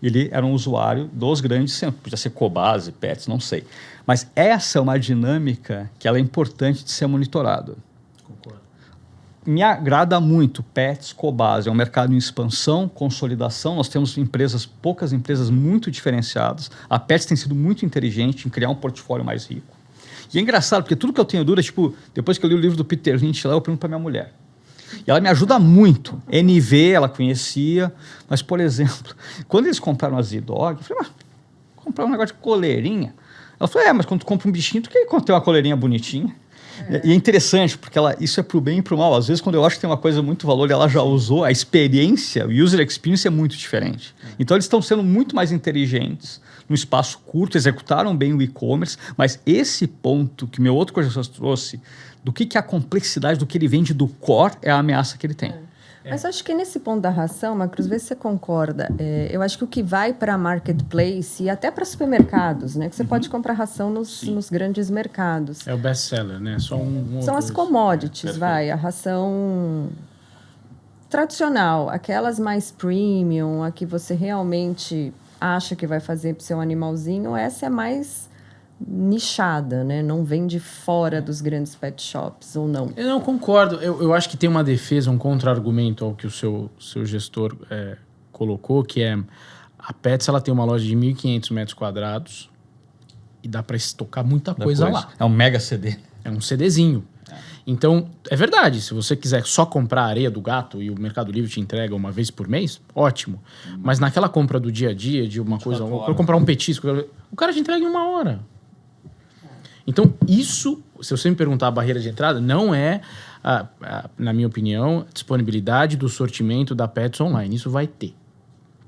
Ele era um usuário dos grandes centros, podia ser Cobasi, Pets, não sei. Mas essa é uma dinâmica que ela é importante de ser monitorada. Concordo. Me agrada muito Pets, Cobasi, é um mercado em expansão, consolidação, nós temos poucas empresas muito diferenciadas, a Pets tem sido muito inteligente em criar um portfólio mais rico. E é engraçado, porque tudo que eu tenho dúvida, tipo, depois que eu li o livro do Peter Lynch lá, eu pergunto para minha mulher. E ela me ajuda muito. NV, ela conhecia, mas, por exemplo, quando eles compraram a Z-Dog, eu falei, mas comprar um negócio de coleirinha? Ela falou, mas quando tu compra um bichinho, tu quer ter uma coleirinha bonitinha? E é interessante, porque isso é pro bem e pro mal. Às vezes, quando eu acho que tem uma coisa muito valor e ela já usou, a experiência, o user experience é muito diferente. Então, eles estão sendo muito mais inteligentes no espaço curto, executaram bem o e-commerce, mas esse ponto que meu outro professor trouxe, do que é a complexidade do que ele vende do core, é a ameaça que ele tem. Mas acho que nesse ponto da ração, Macruz, vê se você concorda. Eu acho que o que vai para marketplace e até para supermercados, né? Que você pode comprar ração nos grandes mercados. É o best-seller, né? Só São as commodities, a ração tradicional, aquelas mais premium, a que você realmente acha que vai fazer para o seu animalzinho, essa é mais nichada, né? Não vem de fora dos grandes pet shops, ou não? Eu não concordo. Eu acho que tem uma defesa, um contra-argumento ao que o seu gestor colocou, que é a Pets ela tem uma loja de 1.500 metros quadrados e dá para estocar muita coisa lá. É um mega CD. É um CDzinho. Então, é verdade, se você quiser só comprar areia do gato e o Mercado Livre te entrega uma vez por mês, ótimo. Mas naquela compra do dia a dia, de uma coisa, para comprar um petisco, o cara te entrega em 1 hora. Então, isso, se você me perguntar a barreira de entrada, não é, na minha opinião, a disponibilidade do sortimento da Pets online. Isso vai ter.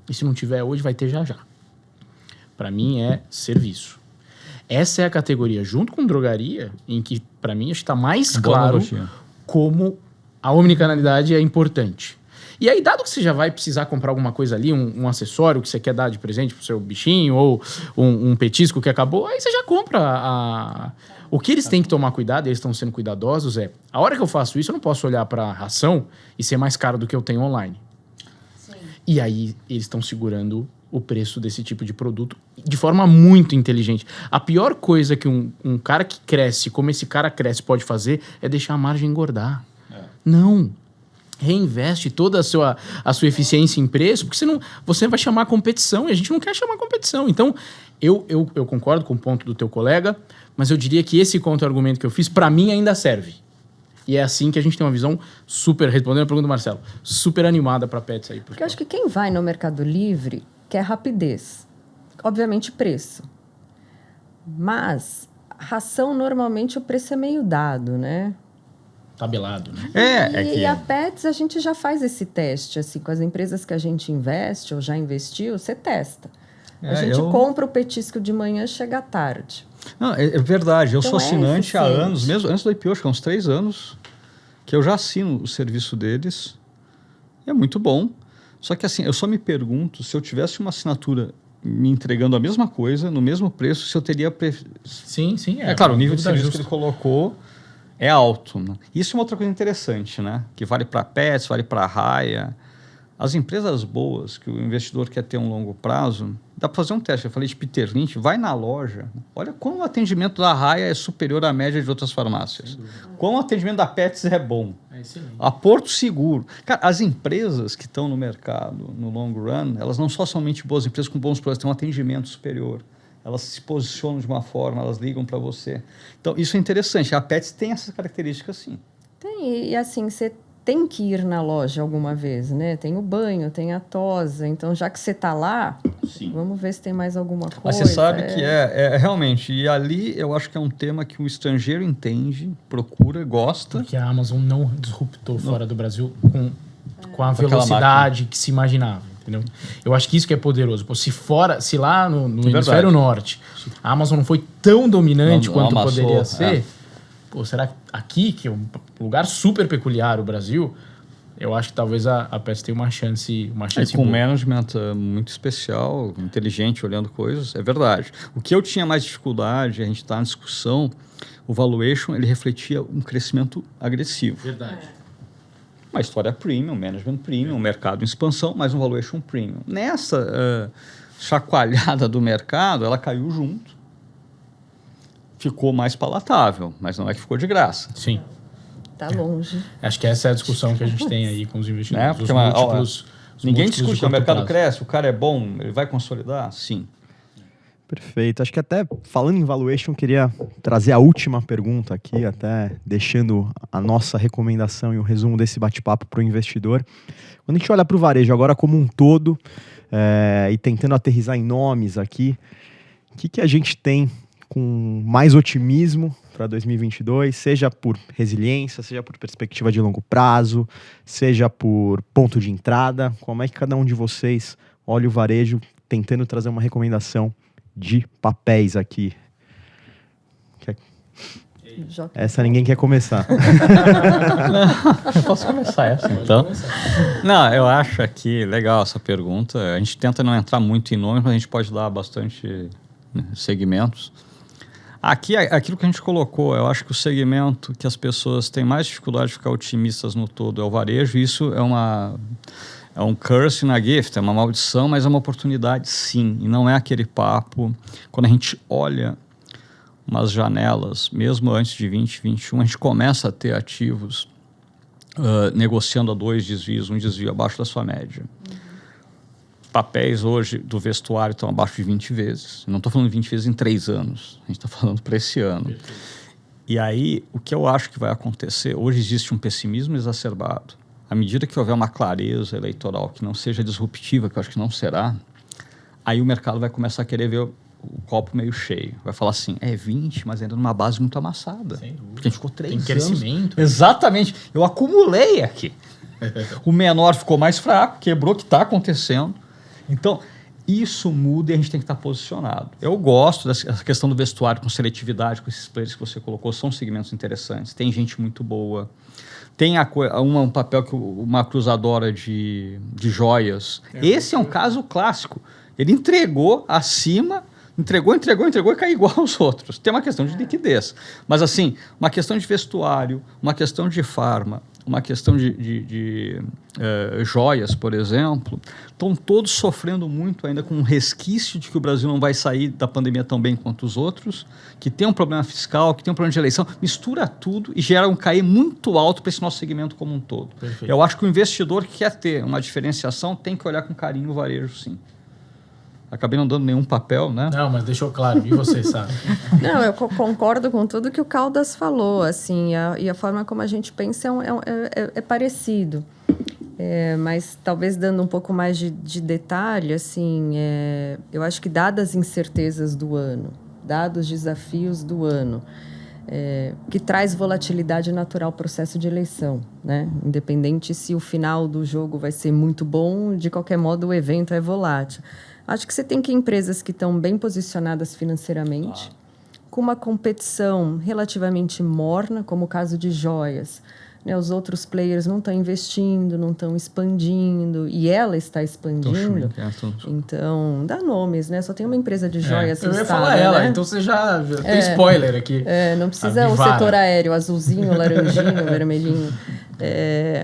E se não tiver hoje, vai ter já já. Para mim, é serviço. Essa é a categoria, junto com drogaria, em que, para mim, está mais claro como a omnicanalidade é importante. E aí, dado que você já vai precisar comprar alguma coisa ali, um acessório que você quer dar de presente pro seu bichinho, ou um petisco que acabou, aí você já compra. O que eles têm que tomar cuidado, eles estão sendo cuidadosos, a hora que eu faço isso, eu não posso olhar para a ração e ser mais caro do que eu tenho online. Sim. E aí, eles estão segurando o preço desse tipo de produto de forma muito inteligente. A pior coisa que um cara que cresce, como esse cara cresce, pode fazer, é deixar a margem engordar. Não. Reinveste toda a sua eficiência em preço, porque senão você vai chamar competição, e a gente não quer chamar competição. Então, eu concordo com o ponto do teu colega, mas eu diria que esse contra-argumento que eu fiz, para mim, ainda serve. E é assim que a gente tem uma visão super, respondendo a pergunta do Marcelo, super animada para pets aí. Porque eu acho que quem vai no Mercado Livre quer rapidez. Obviamente, preço. Mas, ração, normalmente, o preço é meio dado, né? Tabelado, né? E a Pets, a gente já faz esse teste, assim, com as empresas que a gente investe ou já investiu, você testa. A gente compra o petisco de manhã, chega à tarde. Não, é verdade, eu então sou assinante há anos, mesmo antes do IPO, acho que há uns 3 anos, que eu já assino o serviço deles. É muito bom. Só que assim, eu só me pergunto se eu tivesse uma assinatura me entregando a mesma coisa, no mesmo preço, se eu teria... Sim. É claro, o nível de serviço que ele colocou é alto. Né? Isso é uma outra coisa interessante, né? Que vale para Pets, vale para Raia. As empresas boas, que o investidor quer ter um longo prazo, dá para fazer um teste. Eu falei de Peter Lynch, vai na loja, olha como o atendimento da Raia é superior à média de outras farmácias. Como o atendimento da Pets é bom. É excelente. A Porto Seguro. Cara, as empresas que estão no mercado, no long run, elas não só somente boas empresas com bons produtos, têm um atendimento superior. Elas se posicionam de uma forma, elas ligam para você. Então, isso é interessante. A Pets tem essas características, sim. Tem, e assim, você tem que ir na loja alguma vez, né? Tem o banho, tem a tosa. Então, já que você está lá, sim, vamos ver se tem mais alguma coisa. Mas você sabe que é realmente... E ali, eu acho que é um tema que o estrangeiro entende, procura, gosta. Porque a Amazon não disruptou fora do Brasil com a velocidade que se imaginava. Entendeu? Eu acho que isso que é poderoso. Pô, se lá no hemisfério norte a Amazon não foi tão dominante quanto poderia ser, pô, será que aqui, que é um lugar super peculiar, o Brasil, eu acho que talvez a Pets tenha uma chance com boa. Management muito especial, inteligente, olhando coisas, é verdade. O que eu tinha mais dificuldade, a gente está na discussão, o valuation, ele refletia um crescimento agressivo. Verdade. Uma história premium, management premium, mercado em expansão, mas um valuation premium. Nessa, chacoalhada do mercado, ela caiu junto. Ficou mais palatável, mas não é que ficou de graça. Sim. Tá longe. Acho que essa é a discussão que a gente tem aí com os investidores. Né? Porque ninguém discute, o mercado cresce, o cara é bom, ele vai consolidar? Sim. Perfeito. Acho que até falando em valuation, queria trazer a última pergunta aqui, até deixando a nossa recomendação e o resumo desse bate-papo para o investidor. Quando a gente olha para o varejo agora como um todo, e tentando aterrissar em nomes aqui, o que a gente tem com mais otimismo para 2022, seja por resiliência, seja por perspectiva de longo prazo, seja por ponto de entrada? Como é que cada um de vocês olha o varejo, tentando trazer uma recomendação de papéis aqui? Essa ninguém quer começar. Eu posso começar essa, então. Não, eu acho aqui legal essa pergunta. A gente tenta não entrar muito em nomes, mas a gente pode dar bastante segmentos. Aqui, aquilo que a gente colocou, eu acho que o segmento que as pessoas têm mais dificuldade de ficar otimistas no todo é o varejo. Isso é um curse na gift, é uma maldição, mas é uma oportunidade sim. E não é aquele papo. Quando a gente olha umas janelas, mesmo antes de 2021, a gente começa a ter ativos negociando a 2 desvios, um desvio abaixo da sua média. Papéis hoje do vestuário estão abaixo de 20 vezes. Não estou falando 20 vezes em 3 anos. A gente está falando para esse ano. Perfeito. E aí, o que eu acho que vai acontecer, hoje existe um pessimismo exacerbado. À medida que houver uma clareza eleitoral que não seja disruptiva, que eu acho que não será, aí o mercado vai começar a querer ver o copo meio cheio. Vai falar assim, 20, mas ainda numa base muito amassada. Sem dúvida. Porque a gente ficou 3 anos. Tem crescimento. Exatamente. Eu acumulei aqui. O menor ficou mais fraco, quebrou, o que está acontecendo. Então, isso muda e a gente tem que estar posicionado. Eu gosto dessa questão do vestuário com seletividade, com esses players que você colocou, são segmentos interessantes. Tem gente muito boa. Tem um papel que uma cruzadora de joias. Esse é um caso clássico. Ele entregou acima, entregou e caiu igual aos outros. Tem uma questão de liquidez. Mas, assim, uma questão de vestuário, uma questão de farma, uma questão de joias, por exemplo, estão todos sofrendo muito ainda com um resquício de que o Brasil não vai sair da pandemia tão bem quanto os outros, que tem um problema fiscal, que tem um problema de eleição, mistura tudo e gera um cair muito alto para esse nosso segmento como um todo. Perfeito. Eu acho que o investidor que quer ter uma diferenciação tem que olhar com carinho o varejo, sim. Acabei não dando nenhum papel, né? Não, mas deixou claro. E você, sabe? Não, eu concordo com tudo que o Caldas falou, assim, e a forma como a gente pensa é parecido. Mas talvez dando um pouco mais de detalhe, assim, eu acho que dadas as incertezas do ano, dados os desafios do ano, que traz volatilidade natural ao processo de eleição, né? Independente se o final do jogo vai ser muito bom, de qualquer modo o evento é volátil. Acho que você tem que empresas que estão bem posicionadas financeiramente, com uma competição relativamente morna, como o caso de joias. Né? Os outros players não estão investindo, não estão expandindo, e ela está expandindo. Então, dá nomes, né? Só tem uma empresa de joias listada. Eu ia falar ela, né? Então você já tem spoiler aqui. Não precisa o setor aéreo, azulzinho, laranjinho, vermelhinho.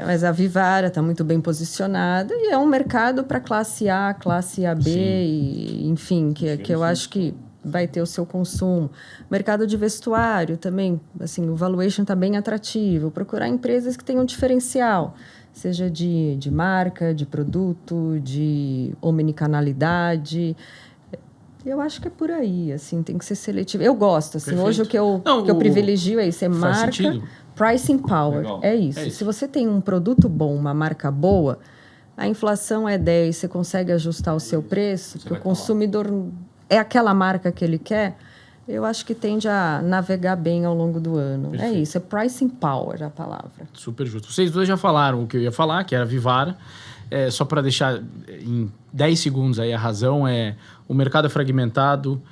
Mas a Vivara está muito bem posicionada e é um mercado para classe A, classe AB, e, enfim, que eu acho que vai ter o seu consumo. Mercado de vestuário também, assim, o valuation está bem atrativo. Procurar empresas que tenham diferencial, seja de marca, de produto, de omnicanalidade. Eu acho que é por aí, assim, tem que ser seletivo. Eu gosto, assim, perfeito. Hoje o que eu privilegio é isso, marca, sentido. Pricing power, legal. É isso. Se você tem um produto bom, uma marca boa, a inflação é 10, você consegue ajustar o seu preço, porque o consumidor é aquela marca que ele quer, eu acho que tende a navegar bem ao longo do ano. Perfeito. É isso, é pricing power a palavra. Super justo. Vocês dois já falaram o que eu ia falar, que era Vivara. Só para deixar em 10 segundos aí a razão, o mercado é fragmentado,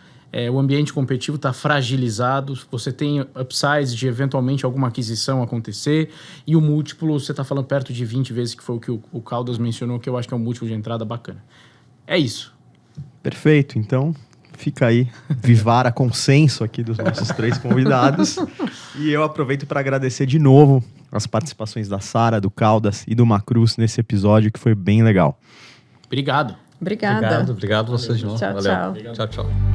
o ambiente competitivo está fragilizado, você tem upsides de eventualmente alguma aquisição acontecer, e o múltiplo, você está falando perto de 20 vezes, que foi o que o Caldas mencionou, que eu acho que é um múltiplo de entrada bacana. É isso. Perfeito, então fica aí, Vivara consenso aqui dos nossos 3 convidados. E eu aproveito para agradecer de novo as participações da Sara, do Caldas e do Macruz nesse episódio, que foi bem legal. Obrigado. Obrigada. Obrigado vocês de novo. Tchau, Valeu. tchau. Tchau, tchau.